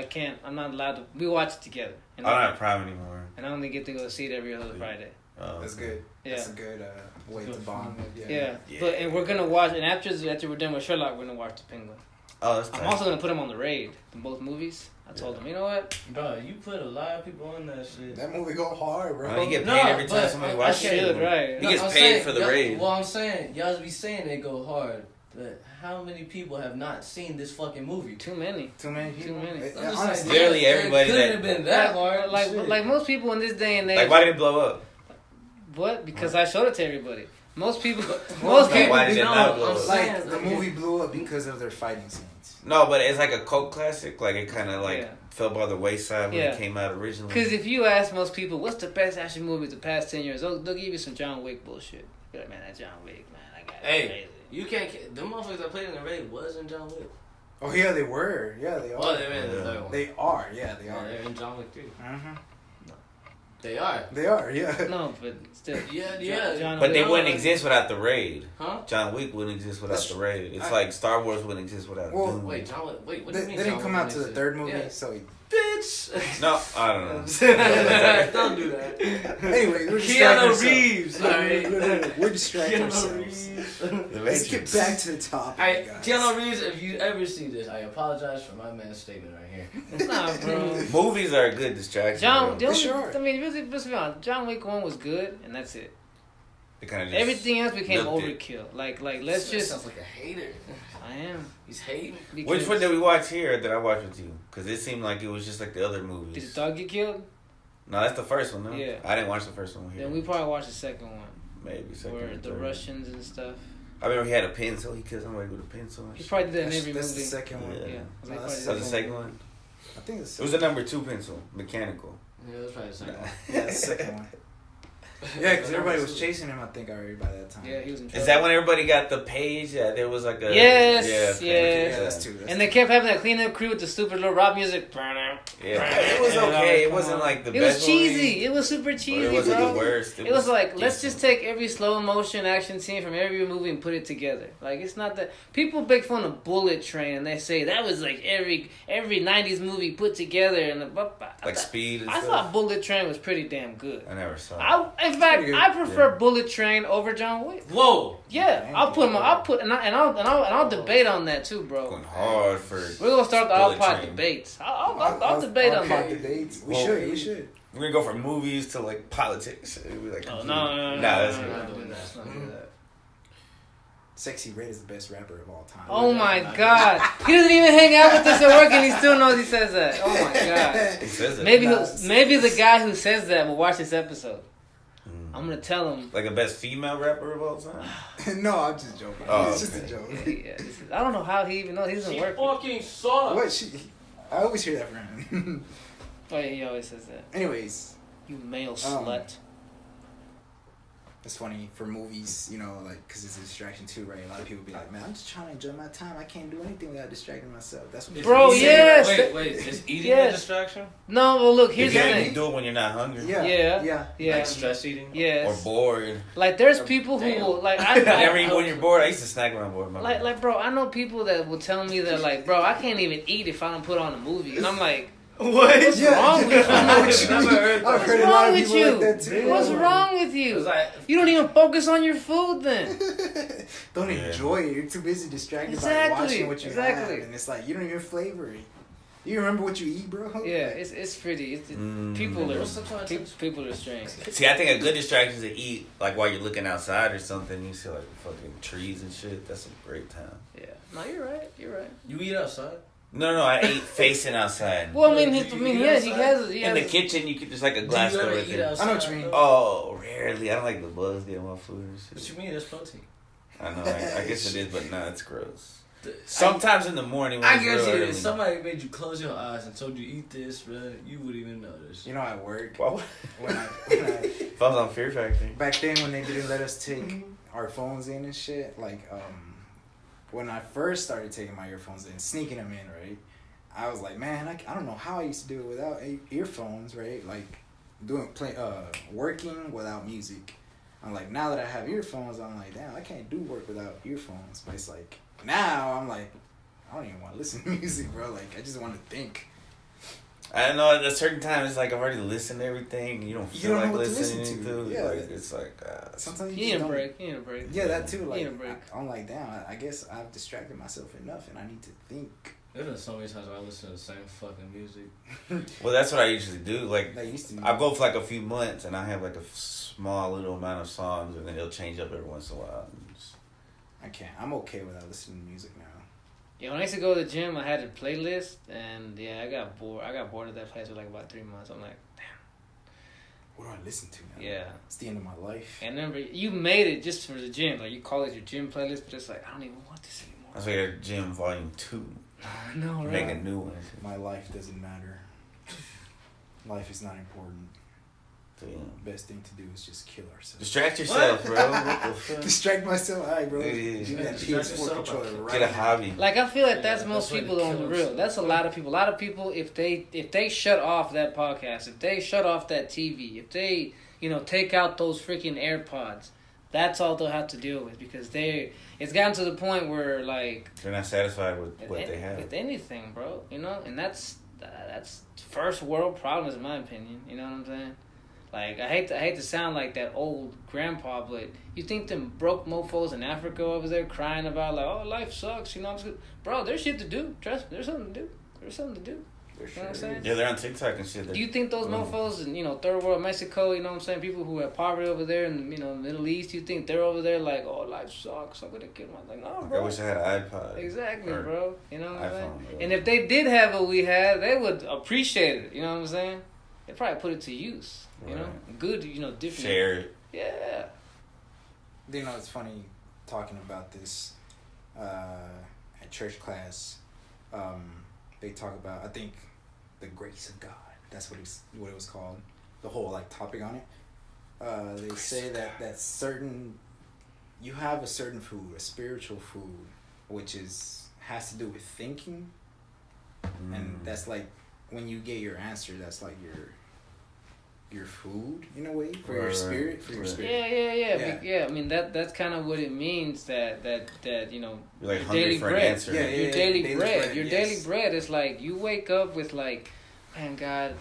I'm not allowed to. We watch it together. I don't have Prime anymore. And I only get to go see it every other Friday. That's good. Yeah. That's a good way to bond. Yeah. And we're gonna watch, and after we're done with Sherlock, we're gonna watch The Penguin. Oh, that's I'm nice. also gonna put him on the Raid, in both movies. I told him, you know what? Bro, you put a lot of people on that shit. That movie go hard, bro. You get paid No, every time but somebody I watches should, it. right. He gets I'm paid saying, for the y'all- raid. Well, I'm saying, y'all be saying they go hard, but how many people have not seen this fucking movie? Too many. Too many people. Too many. It- I'm just honestly, saying, Literally everybody it couldn't that- have been that hard. Like Shit. most people in this day and age. Like, why did it blow up? What? Because I showed it to everybody. Most people. Like, Most people. why did it No, not blow I'm up? saying- like the movie blew up because of their fighting scenes. No, but it's like a cult classic. Like, it kind of, like, Yeah. fell by the wayside when Yeah. it came out originally. Because if you ask most people, what's the best action movie of the past 10 years, they'll give you some John Wick bullshit. Be like, man, that John Wick, man, I got it. Hey, Crazy. you can't. Them motherfuckers that played in the raid wasn't John Wick. Oh yeah, they were. Yeah, they are. Oh, they're in the Yeah. third one. They are. Yeah, they Yeah, are. they're in John Wick 3. Mm-hmm. They are. They are. Yeah. No, but still. Yeah. John But they Wick. wouldn't exist without the raid. Huh? John Wick wouldn't exist without That's- the raid. It's I- like Star Wars wouldn't exist without Well, Doom. Wait, John Wick. Wait, what They, do you mean? they didn't John come Wick out to the existed? third movie, Yeah. so. Bitch. No, I don't know. Don't do that. Anyway, we're distracting Keanu ourselves. Reeves. Look, Alright. look, we're distracting Keanu ourselves. Reeves. The Let's get Matrix. back to the topic, Alright, guys. Keanu Reeves, if you ever see this, I apologize for my man's statement right here. Nah, bro. Movies are a good distraction. John, bro. the only, Sure. I mean, let's be honest. John Wick 1 was good, and that's it. They kind of just Everything else became milked it. overkill. Like, let's This just. sounds like a hater. I am. He's hating. Which Because- one did we watch here or did I watch with you? Because it seemed like it was just like the other Did movies. the dog get killed? No, that's the first one, no? Yeah. I didn't watch the first one here. Then we probably watched the second one. Maybe second Where or the third. Russians and stuff. I remember he had a pencil. He killed somebody with a pencil. and He shit. probably did that in That's, every that's movie. the second one. Yeah. Yeah. No, They that's probably That was did the second one. I think it's It was the number 2 pencil, mechanical. Yeah, that's probably the second one. Yeah, the second one. Yeah, because everybody was chasing him, I think, already by that time. Yeah, he was in trouble. Is that when everybody got the page? Yeah, there was like a Yes, yeah, yes. Yeah, that's two. That's And they kept having that cleanup crew with the stupid little rock music. Yeah, it was okay. It wasn't like the It best was cheesy. movie, It was super but cheesy, it wasn't bro. the worst. It was like, let's decent. just take every slow motion action scene from every movie and put it together. Like, it's not that people make fun of Bullet Train and they say that was like every 90s movie put together and like Speed and I stuff. thought Bullet Train was pretty damn good. I never saw it. In fact, Pretty good. I prefer Bullet Train over John Wick. Whoa! Yeah, I'll put and I'll debate on that too, bro. Going hard for. We're gonna start the Bullet All-Pot Train. debates. I'll debate on All-Pot that. debates. We Well, should. We should. We're gonna go from movies to like politics. We'd be like, Oh, computer. no, Nah, that's no, good. no, no, let's not do that. Sexy Red is the best rapper of all time. Oh my god. He doesn't even hang out with us at work and he still knows he says that. Oh my god. He says it. Maybe the guy who says that will watch this episode. I'm gonna tell him. Like a best female rapper of all time? No, I'm just joking. Oh, it's just okay. a joke. Yeah, I don't know how he even knows. He doesn't She work. fucking sucks. What? I always hear that from him. Oh, yeah, he always says that. Anyways, You male slut. it's funny for movies, like, because it's a distraction too, right? A lot of people be like, man, I'm just trying to enjoy my time. I can't do anything without distracting myself. That's what Bro, he said, yes. right? Wait, is eating Yes. a distraction? No, well, look, here's If the you thing. do it when you're not hungry. Yeah. Yeah. Like stress eating? Yes. Or bored. Like, there's people who Damn. will, like, When you're bored, I used to snack when I'm bored. My bad. like, bro, I know people that will tell me that, like, bro, I can't even eat if I don't put on a movie. And I'm like, What? what's wrong with you? I know what What's you Never mean. heard that. I've heard a lot wrong of with people you? like that too. What's wrong with It was you? like, You don't even focus on your food then. Don't Yeah. enjoy it. You're too busy distracted Exactly, by watching what you exactly. have, and it's like you don't even flavor it. You remember what you eat, bro? Yeah, it's pretty. People are What's the point? people are strange. See, I think a good distraction is to eat, like while you're looking outside or something. You see like fucking trees and shit. That's a great time. Yeah, no, you're right. You're right. You eat outside? No, I ate facing outside. Well, I mean, Do you eat outside? he In the has. kitchen, you could just like a glass Do you door ever right eat there. outside? I know what you mean. though? Oh, rarely. I don't like the bugs getting my food and What shit. you mean? That's protein. I know. I guess it is, but nah, it's gross. Sometimes in the morning when I it's real guarantee you, early. if somebody made you close your eyes and told you eat this, bro, you wouldn't even notice. At work Why would- when I If I was on Fear Factory. back then when they didn't let us take our phones in and shit, like when I first started taking my earphones in, sneaking them in, right? I was like, man, I don't know how I used to do it without earphones, right? Like working without music. I'm like, now that I have earphones, I'm like, damn, I can't do work without earphones. But it's like, now I'm like, I don't even want to listen to music, bro. Like, I just want to think. I don't know. At a certain time, it's like I've already listened to everything. You don't feel don't know like what to listening listen to. to. Yeah. Like it's like Sometimes You just need a don't- break. You need a break. Yeah, that too. Like, You need a break. I'm like, damn, I guess I've distracted myself enough, and I need to think. There's been so many times where I listen to the same fucking music. well, that's what I usually do. Like That used to be. I go for like a few months, and I have like a small little amount of songs, and then it'll change up every once in a while. And just- I can't. I'm okay without listening to music now. Yeah, when I used to go to the gym, I had a playlist, and yeah, I got bored. I got bored of that place for like about 3 months. I'm like, What do I listen to now? yeah. It's the end of my life. And remember, you made it just for the gym. Like, you call it your gym playlist, but it's like, I don't even want this anymore. That's like Gym Volume 2. No, Make right? a new one. My life doesn't matter. Life is not important. So, you know. Best thing to do is just kill ourselves. Distract yourself, bro. What the fuck? Distract myself. All right, bro. Yeah, Give me that distract PS4 yourself, controller bro. right Get a now. hobby. Like, I feel like Yeah, that's that's most way to people on kill the real. themselves. That's a lot of people. A lot of people, if they shut off that podcast, if they shut off that TV, if they, take out those freaking AirPods, that's all they'll have to deal with, because it's gotten to the point where, like, They're not satisfied with what they have. with anything, bro, and that's first world problems, in my opinion. You know what I'm saying? Like, I hate to sound like that old grandpa, but you think them broke mofos in Africa over there crying about, like, oh, life sucks, bro, there's shit to do. Trust me, there's something to do. There's something to do. For You know what I'm saying? Yeah, they're on TikTok and shit. Do you think those mofos in, third world Mexico, you know what I'm saying, people who have poverty over there in, the Middle East, you think they're over there like, oh, life sucks, I'm gonna kill my, like, no, Like, bro. I wish I had an iPod. Exactly, Or bro. You know what I'm saying? iPhone, yeah. And if they did have what we had, they would appreciate it. You know what I'm saying? They'd probably put it to use. You know, Right. good. Different. Share it. Yeah. It's funny talking about this at church class. They talk about, I think, the grace of God. That's what it was called. The whole topic on it. They say that certain, you have a certain food, a spiritual food, which has to do with thinking, and that's like when you get your answer. That's like your food in a way for your Right, spirit, for your right. spirit. Yeah. Yeah. I mean that's kind of what it means that You're like your hungry daily for bread. an answer. Yeah, Your daily daily bread. bread, Your yes. daily bread is like you wake up with like, man, God,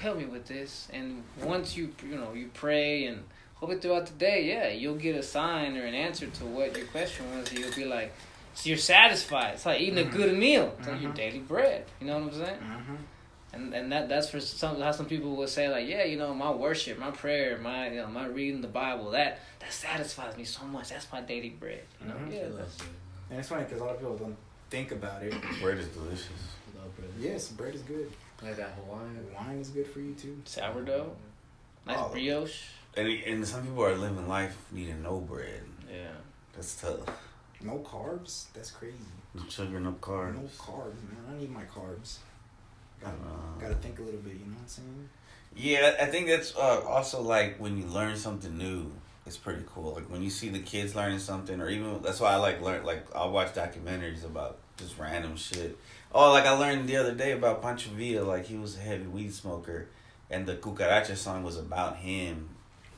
help me with this. And once you pray and hope it throughout the day, yeah, you'll get a sign or an answer to what your question was. You'll be like, so you're satisfied. It's like eating a good meal. It's like your daily bread. You know what I'm saying? Mm-hmm. And that's for how some people will say like, yeah, you know, my worship, my prayer, my my reading the Bible, that satisfies me so much. That's my daily bread. You know, And it's funny because a lot of people don't think about it. Bread is delicious. Love bread. Yes, bread is good. Like that Hawaiian. Wine is good for you too. sourdough, nice brioche. And some people are living life needing no bread. Yeah, That's tough. No carbs? That's crazy. No sugar, no carbs. No carbs, man. I need my carbs. I don't know. Gotta think a little bit, you know what I'm saying? Yeah, I think that's also like when you learn something new, it's pretty cool. Like when you see the kids learning something, or even that's why I I'll watch documentaries about just random shit. Oh, like I learned the other day about Pancho Villa, like he was a heavy weed smoker, and the Cucaracha song was about him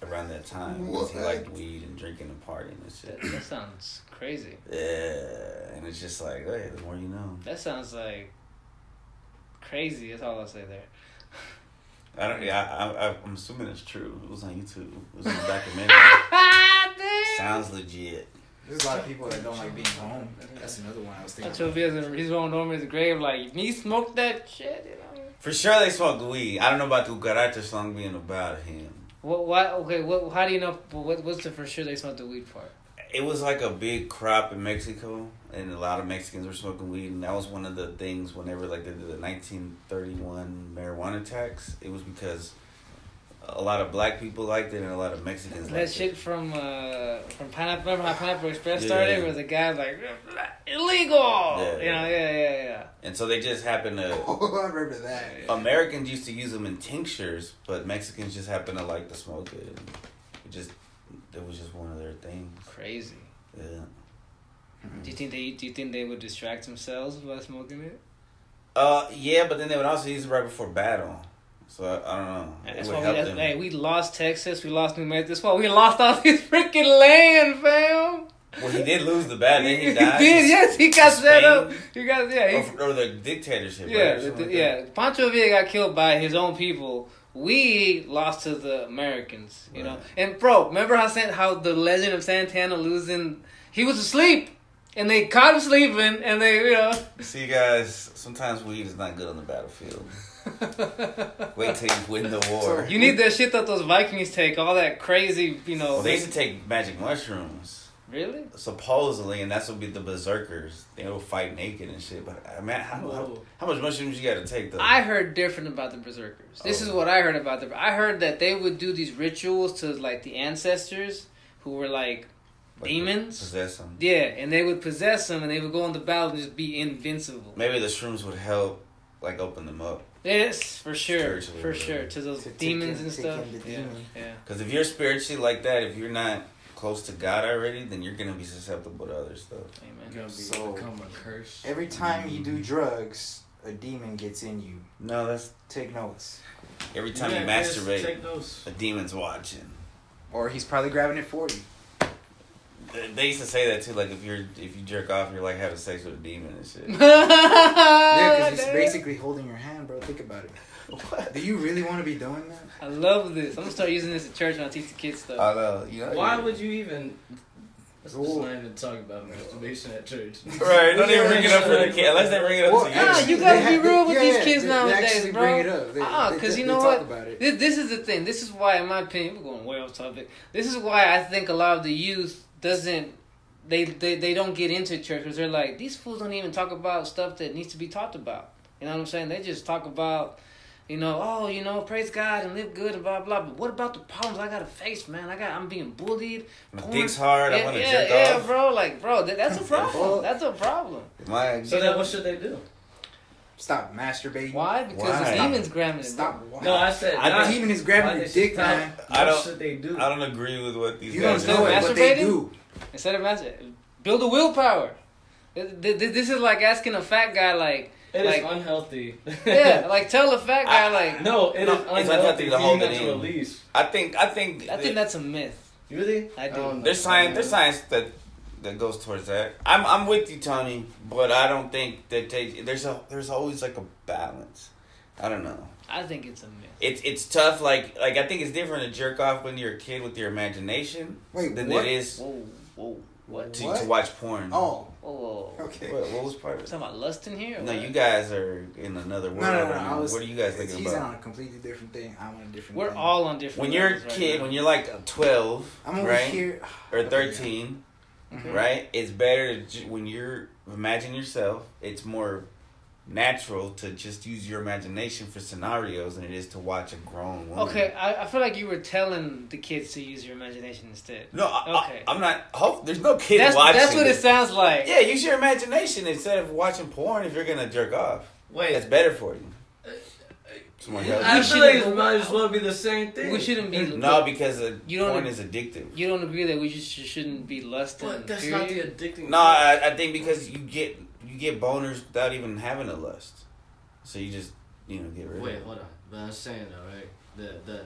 around that time. Because he liked weed and drinking and partying and shit. that sounds crazy. Yeah, and it's just like, hey, the more you know. That sounds like crazy. That's all I'll say there. I'm assuming it's true. It was on YouTube. It was in a documentary. Sounds legit. There's a lot of people that don't like being home. That's another one I was thinking. Pancho Villa, he's going over his grave like, me smoke that shit, you know? For sure they smoke weed. I don't know about the Cucaracha song being about him. How do you know, what's the for sure they smoke the weed part? It was like a big crop in Mexico, and a lot of Mexicans were smoking weed, and that was one of the things whenever like they did the 1931 marijuana tax. It was because a lot of black people liked it and a lot of Mexicans That liked shit it. from Pineapple, remember how Pineapple Express started? Where the guy was like, illegal! Yeah. You know, yeah. And so they just happened to... Oh, I remember that. Americans used to use them in tinctures, but Mexicans just happened to like to smoke it. It was just one of their things. Crazy. Yeah. Do you think they would distract themselves by smoking it? Yeah, but then they would also use it right before battle. So I don't know. That's It would why help them. hey, we lost Texas, we lost New Mexico. That's why we lost all this freaking land, fam. Well, he did lose the battle. Then he died. He did, yes, he got set up. Spain? He got Or the dictatorship. yeah, right? Or something like yeah. Pancho Villa got killed by his own people. We lost to the Americans, you know. Right. And bro, remember how the legend of Santana losing? He was asleep, and they caught him sleeping, and they, you know. that. See, guys, sometimes weed is not good on the battlefield. Wait till you win the war. You need that shit that those Vikings take, all that crazy, you know. Well, they used to take magic mushrooms. Really? Supposedly, and that's what be the berserkers. They will fight naked and shit. But man, how much mushrooms you got to take though? I heard different about the berserkers. This is what I heard about them. I heard that they would do these rituals to like the ancestors who were like demons. Possess them. Yeah, and they would possess them, and they would go on the battle and just be invincible. Maybe the shrooms would help, like open them up. Yes, for sure, Spiritually, for whatever. sure. To those To take demons in- and take stuff. in the Yeah, demon. yeah. Because if you're spiritually like that, if you're not close to God already, then you're gonna be susceptible to other stuff. Amen. Gonna be So- become a curse. Every time you do drugs, a demon gets in you. No, that's Take notes. every time you Chris, masturbate, take those. a demon's watching. Or he's probably grabbing it for you. They used to say that too, like if you jerk off, you're like having sex with a demon and shit. Yeah, because he's basically holding your hand, bro. Think about it. What? Do you really want to be doing that? I love this. I'm gonna start using this at church when I teach the kids stuff. I know. You know. Why would you even? Let's Ooh. not even talk about masturbation at church. Right? Don't even bring it up for the kid unless they bring it up Well, to you. Nah, you gotta be real with these kids they nowadays, actually bro. bring it up. Because They you know talk what? about it. This is the thing. This is why, in my opinion, we're going way off topic. This is why I think a lot of the youth doesn't. They don't get into church because they're like, these fools don't even talk about stuff that needs to be talked about. You know what I'm saying? They just talk about, praise God and live good and blah blah. But what about the problems I gotta face, man? I'm being bullied. My porn- dick's hard. I want to jerk yeah, off. bro. Like, bro, that's a problem. That's a problem. So then, what should they do? Stop masturbating. Why? Because Why? the demon's grabbing it. Stop. No, I said. I not- The demon is grabbing why your they dick, should stop. man. I What don't- should they do? I don't agree with what these You guys don't know are it, saying. but they Masturbating? do. Instead of build a willpower. This is like asking a fat guy, like, It like, is unhealthy. yeah, like tell a fat guy, like, No, it is It's unhealthy unhealthy to for hold you it not to in. release. I think I think that's a myth. Really? I do. don't know. there's science. There's science that goes towards that. I'm with you, Tony, but I don't think that there's always like a balance. I don't know. I think it's a myth. It's tough. Like I think it's different to jerk off when you're a kid with your imagination Wait, than what? it is. Whoa. What? To watch porn. Oh, Oh. okay. What was part of it? Talking about lust in here? Or No, what? you guys are in another world. No. What are you guys thinking He's about? on a completely different thing. I'm on a different We're thing. all on different. When you're a levels right kid, now. when you're like 12, I'm over right, here. or 13, Mhm. right, it's better to, when you're imagine yourself. It's more natural to just use your imagination for scenarios than it is to watch a grown woman. Okay, I feel like you were telling the kids to use your imagination instead. No, Okay. I'm not. There's no kids watching. That's what it sounds like. Yeah, use your imagination instead of watching porn if you're gonna jerk off. Wait. That's better for you. Someone help I you. feel like it might as well be the same thing. We shouldn't be. No, because You don't- porn is addictive. You don't agree that we just shouldn't be lusting? But that's period? not the addicting. No, I think because you get boners without even having a lust, so you just get rid of Wait, it. hold on. But I'm saying though, right?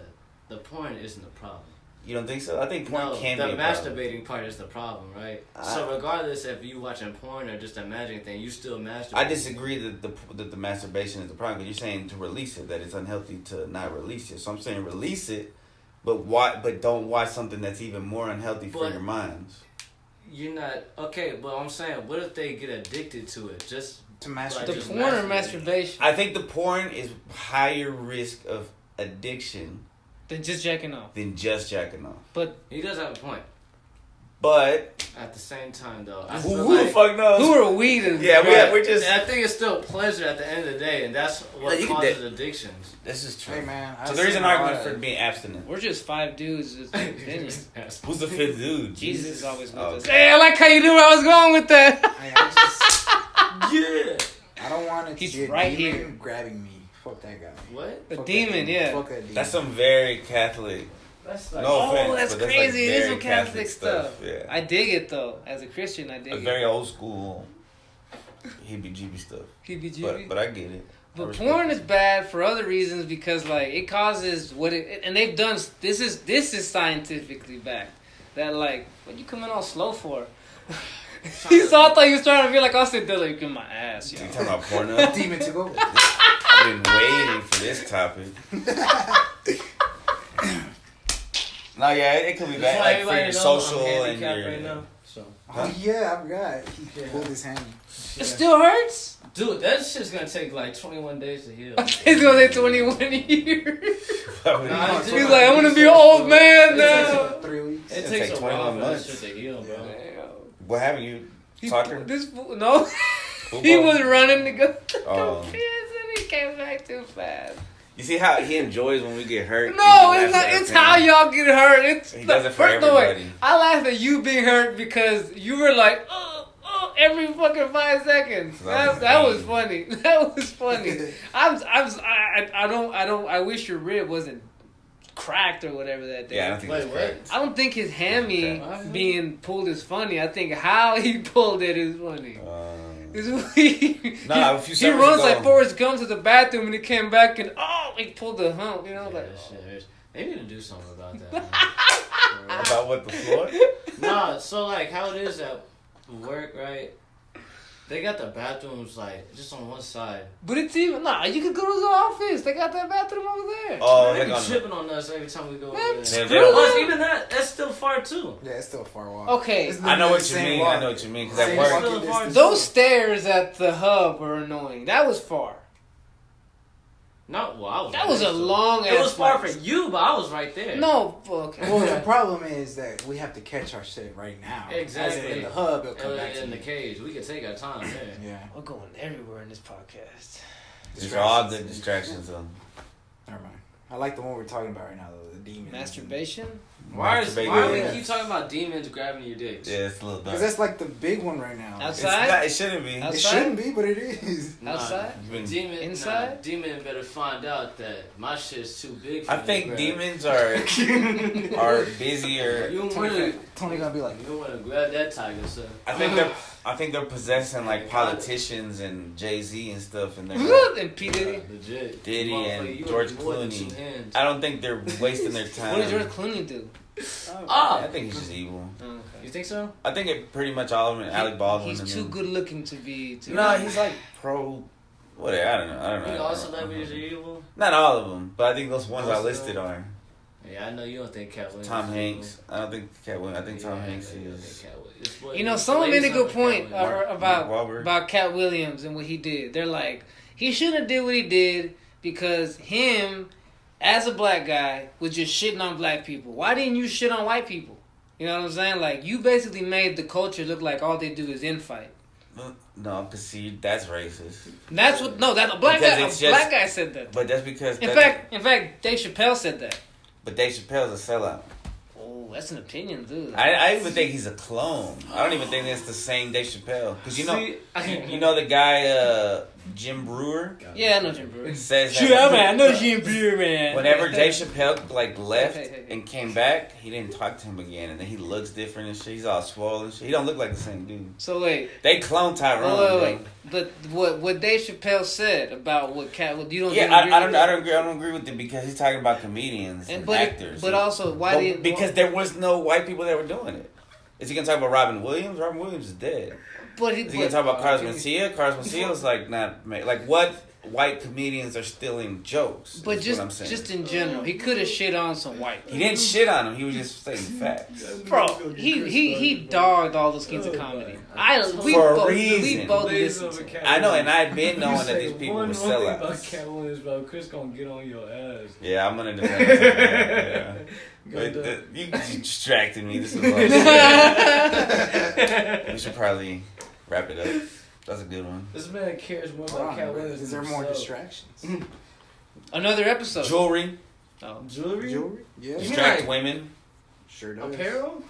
The porn isn't the problem. You don't think so? I think porn No, can the be a problem. masturbating part is the problem, right? So regardless if you watching porn or just imagining thing, you still masturbate. I disagree that the masturbation is the problem. Because you're saying to release it, that it's unhealthy to not release it. So I'm saying release it, but don't watch something that's even more unhealthy for But- your minds. You're not okay, but I'm saying, what if they get addicted to it? Just To The masturbate. just porn or masturbate. masturbation? I think the porn is higher risk of addiction Than just jacking off. than just jacking off. But he does have a point. But At the same time, though, I who feel the like, fuck knows? who are we to? Yeah, Right. we're just. And I think it's still pleasure at the end of the day, and that's what You can causes addictions. This is true. Hey man. So there is an argument for being abstinent. We're just 5 dudes. Just opinion. Who's the fifth dude? Jesus is always with Oh, us. okay. Hey, I like how you knew where I was going with that. Yeah. I don't want it to He's be a right demon here. grabbing me. Fuck that guy. What? A Fuck demon, that yeah. Fuck that demon. That's some very Catholic. That's like, No offense, Oh, that's but that's crazy. like It is very some Catholic stuff. Yeah. I dig it though. As a Christian, I dig Like it. very old school heebie-jeebie stuff. Heebie-jeebie. But I get it. I But respect porn it. is bad for other reasons because like it causes what it and they've done. This is scientifically backed. That like what you coming all slow for? I thought you was trying to be like Austin Dillon. You in my ass, yo. You talking about porno? demon took over. I've been waiting for this topic. No, yeah, it could be Just bad, want like for everybody your to know social I'm and handicapped your. right now. So, Oh yeah, I forgot. He pulled his hand. It still hurts. dude, that shit's gonna take like 21 days to heal. It's gonna take 21 years. Nah, He's like, I want to be an old man now. 3 weeks. It It's takes like a while 21 for that months. shit to heal, bro. What happened? You He soccer? This fool, no. He Football? was running to go Oh. piss and he came back too fast. You see how he enjoys when we get hurt? No, He it's laughs not. at It's us, how man. y'all get hurt. It's He does it for first, no, wait. everybody. I laughed at you being hurt because you were like, every fucking 5 seconds. That was funny. That was funny. I wish your rib wasn't cracked or whatever that day. Yeah, I don't think Wait, it's what? correct. I don't think his hammy Okay. being pulled is funny. I think how he pulled it is funny. He Nah, a few he summers runs ago- like Forrest Gump to the bathroom and he came back and he pulled the hump. You know, Yeah, like that shit hurts. They need to do something about that. Man. About what, the floor? Nah, so like how it is at work, right? They got the bathrooms like just on one side. But it's even you could go to the office. They got that bathroom over there. Oh, They like be on tripping on us every time we go Man, over there. screw They- them. Even that's still far too. Yeah, it's still a far walk. Okay. It's I know literally what the you same mean. walk. I know what you mean. Because at Same work, walking Still far. distance. Those stairs at the hub were annoying. That was far. Not well, I was. That right was a next to it. long It ass was far flight. for you, but I was right there. No, okay. Well, the problem is that we have to catch our shit right now. Exactly. As in the hub, it'll come back to in the me. cage, we could take our time there. Yeah. We're going everywhere in this podcast. these are all good distractions, though. Never mind. I like the one we're talking about right now, though. The demons. Masturbation? Why Masturbating. do we Yeah. keep talking about demons grabbing your dicks? Yeah, it's a little dark. Because that's like the big one right now. It's Outside? not, it shouldn't be. Outside? It shouldn't be, but it is. Nah, Outside? Demon, Inside? Demon better find out that my shit's too big for I me to think grab. demons are busier. You Tony, really, Tony gonna be like, you want to grab that tiger, son. I think they're possessing like politicians and Jay-Z and stuff, and they're And P. Diddy. Legit. Diddy Motherfucker, and you George want more than Clooney. 2 hands. I don't think they're wasting their time. What did George Clooney do? I think he's just evil. Oh, okay. You think so? I think it pretty much all of them. Alec Baldwin. He's and too them. good looking to be. No, he's like pro. Whatever. I don't know. You think all celebrities are evil? Not all of them, but I think those ones I Most of listed them. are. Yeah. Yeah, I know you don't think Cat Williams. Tom is Hanks. I don't think Cat Williams. I think Tom Yeah, Hanks I know you don't is. think Cat Williams. It's what- You know, it's someone the made a ladies good on point Cat Williams. Mark Wahlberg. about Cat Williams and what he did. They're like, he shouldn't have did what he did because him, as a black guy, was just shitting on black people. Why didn't you shit on white people? You know what I'm saying? Like, you basically made the culture look like all they do is infight. No, because see, that's racist. And that's what. No, that a black Because guy. it's A just- black guy said that. But that's because. In fact, Dave Chappelle said that. But Dave Chappelle's a sellout. Oh, that's an opinion, dude. I even think he's a clone. I don't even think that's the same Dave Chappelle. Because you know, See, you know the guy Jim Brewer Yeah, I know Jim Brewer. says Sure, that man. I know Jim Brewer, man. whenever Dave Chappelle like left Hey. and came back, he didn't talk to him again, and then he looks different and shit. He's all swollen and shit. He don't look like the same dude. So wait. They clone Tyrone. Wait. But what Dave Chappelle said about what you don't. Yeah, you agree I with don't that? agree. I don't agree with it because he's talking about comedians and but actors. but also why did because there was no white people that were doing it. Is he gonna talk about Robin Williams? Robin Williams is dead. but Is he gonna talk about Carlos Mencia? Carlos Mencia's like not like what white comedians are stealing jokes. But is just what I'm saying. just in general, he could have shit on some white. He didn't shit on him. He was just saying facts. Bro, he dogged all those kinds of comedy. We For a both reason. listened to it. I know, and I've been knowing that these people were One thing about sellouts. Cat Williams, bro, Chris gonna get on your ass. Yeah, I'm gonna defend him. Yeah. But, you distracted me. This is awesome. We should probably wrap it up. That's a good one. This man cares more about Cat Williams. Is than there more himself. distractions? Another episode. Jewelry, Oh. Jewelry? Jewelry? Yeah. distract like- women. Sure does. Apparel?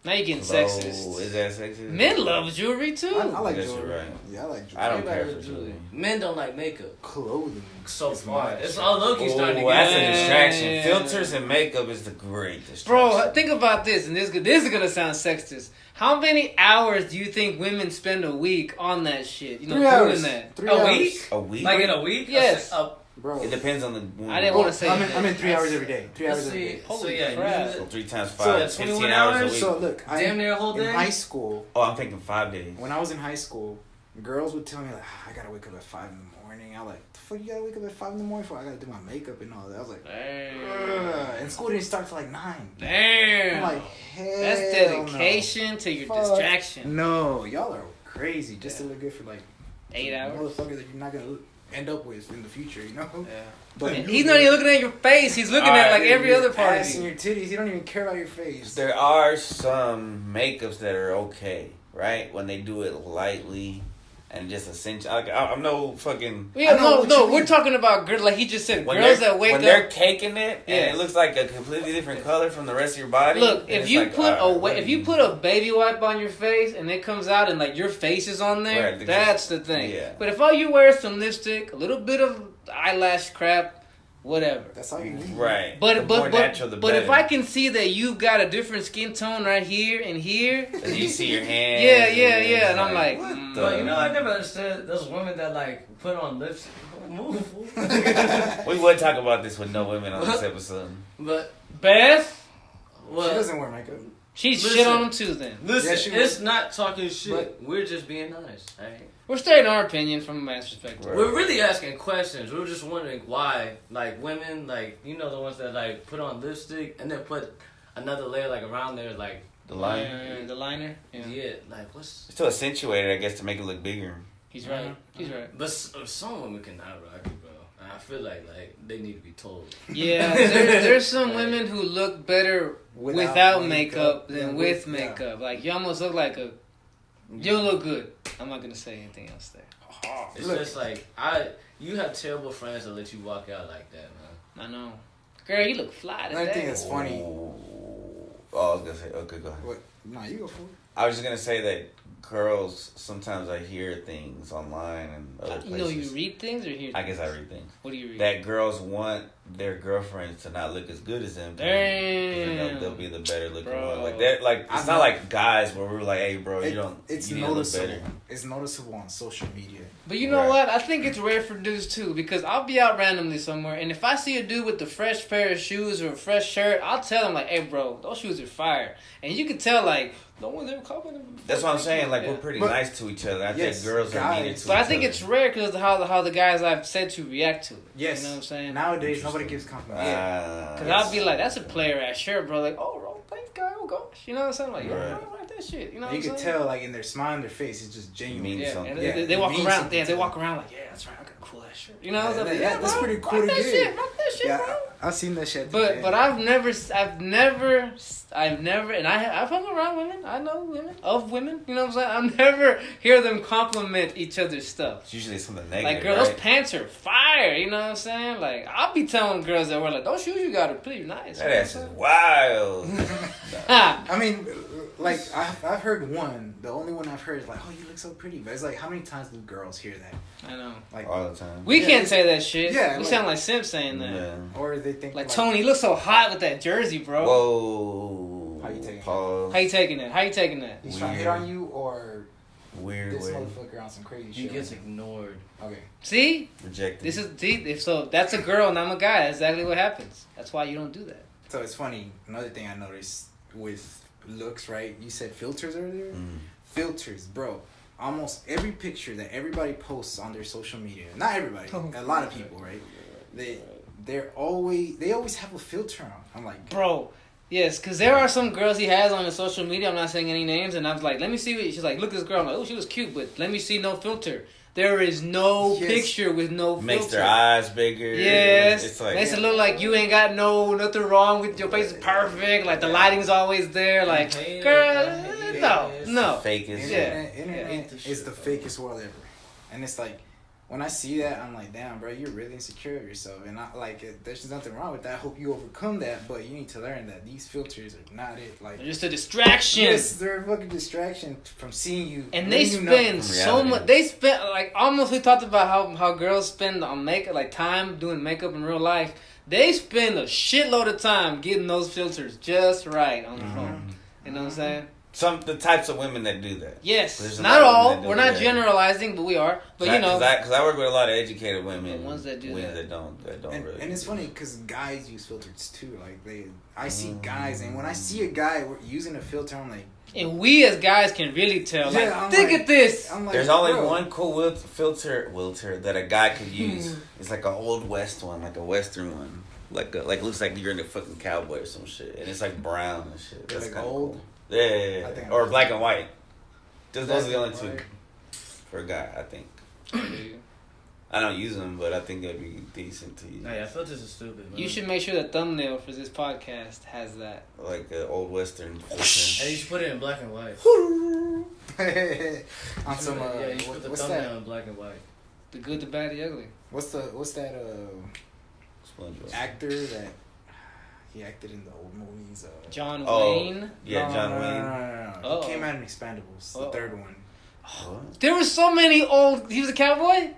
Now you're getting Oh, sexist. is that sexist? Men love jewelry too. I like Guess you're jewelry. right. Yeah, I like jewelry. I don't Everybody care loves for jewelry. jewelry. Men don't like makeup. Clothing. So is far. my It's all low-key starting to Oh, that's get a distraction. Yeah. Filters and makeup is the great distraction. Bro, think about this, and this is gonna sound sexist. How many hours do you think women spend a week on that shit? You know, 3 doing hours. that. 3 A hours. week? A week? Like in a week? Yes. Bro. It depends on the woman. I didn't wanna say I'm that. in 3 hours every day. 3 hours every day. So Holy yeah, crap. So 3 times 5, So, that's 15 21 hours a hours? week. So look, damn near a whole in day? high school, Oh, I'm thinking 5 days. when I was in high school, girls would tell me like, I gotta wake up at 5 in the morning. I was like, the fuck you gotta wake up at 5 in the morning for? I gotta do my makeup and all that. I was like, Damn. and school didn't start till like 9. I'm Damn. like, hell That's dedication to your Fuck. distraction. No, y'all are crazy just to look good for like 8 hours. motherfuckers that you're not gonna end up with in the future, you know? Yeah. But And he's not even looking at your face. He's looking at like every other part of ass and you. your titties. He don't even care about your face. There are some makeups that are okay, right? When they do it lightly and just essential. I'm no fucking. Yeah, I know what you we're mean. talking about girls. Like he just said, When girls they're, that wake when they're up. caking it and Yeah. it looks like a completely different color from the rest of your body. Look, then if it's you like, put all right, if you put a baby wipe on your face and it comes out and like your face is on there, Right, that's the thing. yeah. But if all you wear is some lipstick, a little bit of eyelash crap, whatever. That's all you need. right. But The more natural, the but if better. I can see that you've got a different skin tone right here and here, And you see your hands. yeah, and I'm it's like, what mm. the- But you know, I never understood those women that like put on lipstick. Move. We would talk about this with no women on this episode. But Beth, She what? doesn't wear makeup. she Listen. shit on them too. Then Listen, Yeah, she it's would. not talking shit. But- We're just being honest. Right? we're stating our opinion from a man's perspective. Right. We're really asking questions. We're just wondering why, like women, like you know, the ones that like put on lipstick and then put another layer like around there, like The line. The liner. yeah, Yeah. like what's. It's to accentuate it, I guess, to make it look bigger. He's right. He's right. But some women cannot rock it, bro. And I feel like they need to be told. Yeah, there's some women who look better without makeup than yeah, with yeah. makeup. Like you almost look like a. You look good. I'm not gonna say anything else there. It's Look. just like you have terrible friends that let you walk out like that, man. I know. Girl, you look fly Another thing today. that's funny. Oh, I was gonna say. Okay, go ahead. What? Nah, you go for it. I was just gonna say that girls sometimes I hear things online and other You places. know, you read things or hear. I guess I read things What do you read? that girls want their girlfriends to not look as good as them. 'cause then Damn. they'll be the better looking Bro. one. Like that. Like it's I not know. like guys where we're like, hey, bro, you don't. It's you need to look noticeable. better. It's noticeable on social media. But you know Right. what? I think it's rare for dudes too, because I'll be out randomly somewhere, and if I see a dude with the fresh pair of shoes or a fresh shirt, I'll tell him like, "Hey, bro, those shoes are fire," and you can tell like no one's ever complimented me. That's what I'm saying. Like, Yeah. we're pretty But- nice to each other. I Yes, think girls are meaner guys- to But I each think other. it's rare because of how the guys I've said to react to it. Yes. You know what I'm saying? Nowadays, nobody gives compliments. Because I'll be like, that's a player ass shirt, bro. Like, oh, thanks, guy. Oh, gosh. You know what I'm saying? Like, yo, Right. I don't like that shit. You know what You I'm could saying? tell, like, in their smile on their face, it's just genuine. mean Yeah, something. and Yeah, they walk it means around. something Yeah, they to walk them. around like, yeah, that's right. I got a cool ass shirt. You know, Yeah, so I'm like, that- that's bro, pretty cool rock to that get. shit, rock that shit, Yeah, bro. I've seen that shit. But I've never, and I've hung around women. I know women of women. You know what I'm saying? I've never hear them compliment each other's stuff. It's usually something negative. Like, girl, right? those pants are fire. You know what I'm saying? Like, I'll be telling girls that wear like those shoes you got are pretty nice. That ass is wild. I mean, like, I've heard one. The only one I've heard is like, oh, you look so pretty. But it's like, how many times do girls hear that? I know. Like, All the time. We Yeah, can't it's- say that shit. yeah, we like- sound like Simp saying that. Yeah. or they think Like, Toney, you look so hot with that jersey, bro. Whoa. How you taking it? Pause. How you taking that? How you taking that? He's trying to hit on you, or Weird this way. motherfucker on some crazy He shit. gets ignored. Okay. See, Rejected. this is if so. That's a girl and I'm a guy. That's exactly what happens. That's why you don't do that. So it's funny. Another thing I noticed with looks, right? You said filters earlier. Filters, bro. Almost every picture that everybody posts on their social media, not everybody, a lot of people, right? They always have a filter on. I'm like, Bro, yes, because there are some girls he has on his social media. I'm not saying any names, and I was like, let me see what she's like. Look at this girl. I'm like, oh, she was cute, but let me see no filter. There is no Yes. picture with no filter. Makes their eyes bigger. Yes, It's like, makes it look like you ain't got nothing wrong with your face is perfect. Like the lighting's always there. Like, hate it. girl, I hate it. no. fake as internet, shit. internet Hate the is shit the out of fakest world ever, and it's like. When I see that, I'm like, damn, bro, you're really insecure of yourself. And I like, there's nothing wrong with that. I hope you overcome that, but you need to learn that these filters are not it. Like, They're just a distraction. yes, they're a fucking distraction from seeing you. And they letting you know. spend From so reality. much. They spend like almost. We talked about how girls spend on makeup, like time doing makeup in real life. They spend a shitload of time getting those filters just right on the phone. You know what I'm saying? The types of women that do that. Yes, There's a not lot of women all. that do We're not that. generalizing, but we are. But you know, because I work with a lot of educated women. The ones that do women that. don't And, really. and it's funny because guys use filters too. Like I see guys, and when I Mm. see a guy using a filter, I'm like, and we as guys can really tell. Like, Yeah, I'm think like- at this. I'm like, There's only bro. one cool filter that a guy could use. It's like an old west one, like a western one. Like looks like you're in a fucking cowboy or some shit, and it's like brown and shit. They're That's like kinda old? cool. Yeah, I think or I'm- black and white. Those are the only Black two and white. for a guy. I think. I don't use them, but I think that'd be decent to use. Oh, yeah, filters are stupid, man. You should make sure the thumbnail for this podcast has that. Like an old western. Hey, you should put it in black and white. on some Yeah, you should put the what's thumbnail that? in black and white. The good, the bad, the ugly. What's that SpongeBob. actor that he acted in the old movies? John Oh. Wayne. Yeah, John no, Wayne. No. Oh. He came out in Expendables, the Oh. third one. What? There were so many old. He was a cowboy.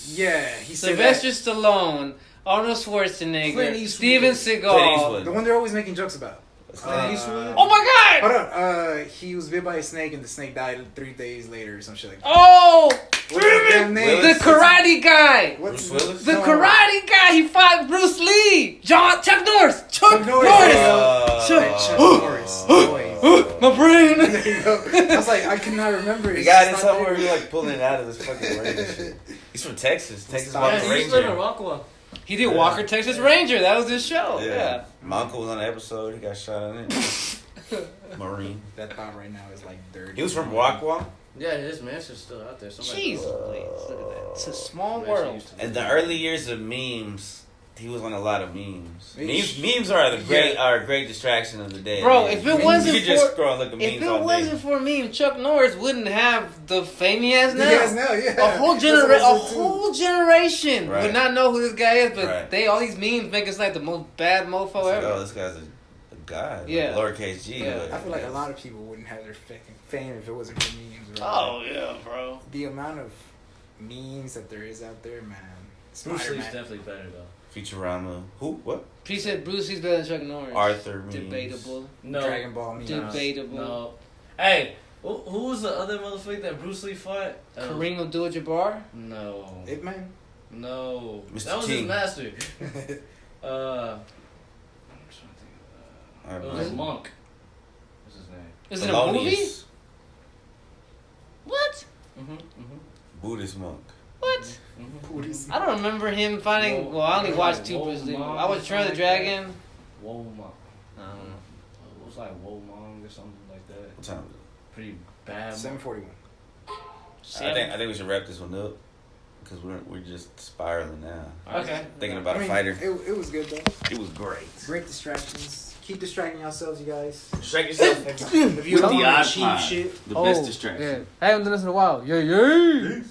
Yeah, he said Sylvester that. Stallone, Arnold Schwarzenegger, Clint Eastwood. Steven Clint Seagal. Eastwood. The one they're always making jokes about. Oh my God! Hold on. He was bit by a snake and the snake died 3 days later or some shit like that. Oh, What's his damn name? the karate guy. What's Bruce Willis? The no. karate guy. He fought Bruce Lee. Chuck Norris. Chuck Norris. Norris. Chuck Norris. Boys. My brain. There you go. I was like, I cannot remember. The It's guy just in not somewhere there. you're like pulling it out of this fucking brain and shit. He's from Texas. Texas Stop. Walker Yeah, he used to live in Ranger. Rockwell. He did Walker, Texas Ranger. That was his show. Yeah. Yeah. My uncle was on the episode. He got shot on it. Marine. That thought right now is like dirty. He was from Rockwell. Yeah, his mansion's still out there. Somebody Jesus, please. Look at that. It's a small Mansion world. used to be In the there. early years of memes, he was on a lot of memes. Memes- Memes are a great distraction of the day. Bro, man. if it you wasn't could just for- scroll and look at If memes it all wasn't day. for me, Chuck Norris wouldn't have the fame he has now. Yes, no, yeah. A whole That's what I said, too. generation Right. would not know who this guy is, but Right. all these memes make us like the most bad mofo It's like, ever. oh, this guy's a guy. Like, Yeah. lowercase G. Yeah. but- I feel like a lot of people wouldn't have their fucking fame if it wasn't for memes. Right? Oh yeah, bro. The amount of memes that there is out there, man. Bruce Lee's Spider-Man. definitely better, though. Futurama. Who? What? He said Bruce Lee's better than Chuck Norris. Arthur memes. Debatable. No. Dragon Ball memes. Debatable. No. Hey, who was the other motherfucker that Bruce Lee fought? Kareem Abdul-Jabbar. No. Ip Man. No. Mr. That was King. his master. I'm trying to think. I It don't was know. Monk. What's his name? Is it a movie? Polonius, What? Buddhist monk. What? Buddhist. I don't remember him finding. Well, I only watched two. I watched Return of the Dragon. Womong. I don't know. It was like Womong or something like that. What time is it? Pretty bad. 7:41. I think we should wrap this one up because we're just spiraling now. Okay. Thinking about I mean, a fighter. It was good though. It was great. Great distractions. Keep distracting yourselves, you guys. Distract yourself. If you With don't the want iPod. to achieve shit, The best distraction. I haven't done this in a while. Yay!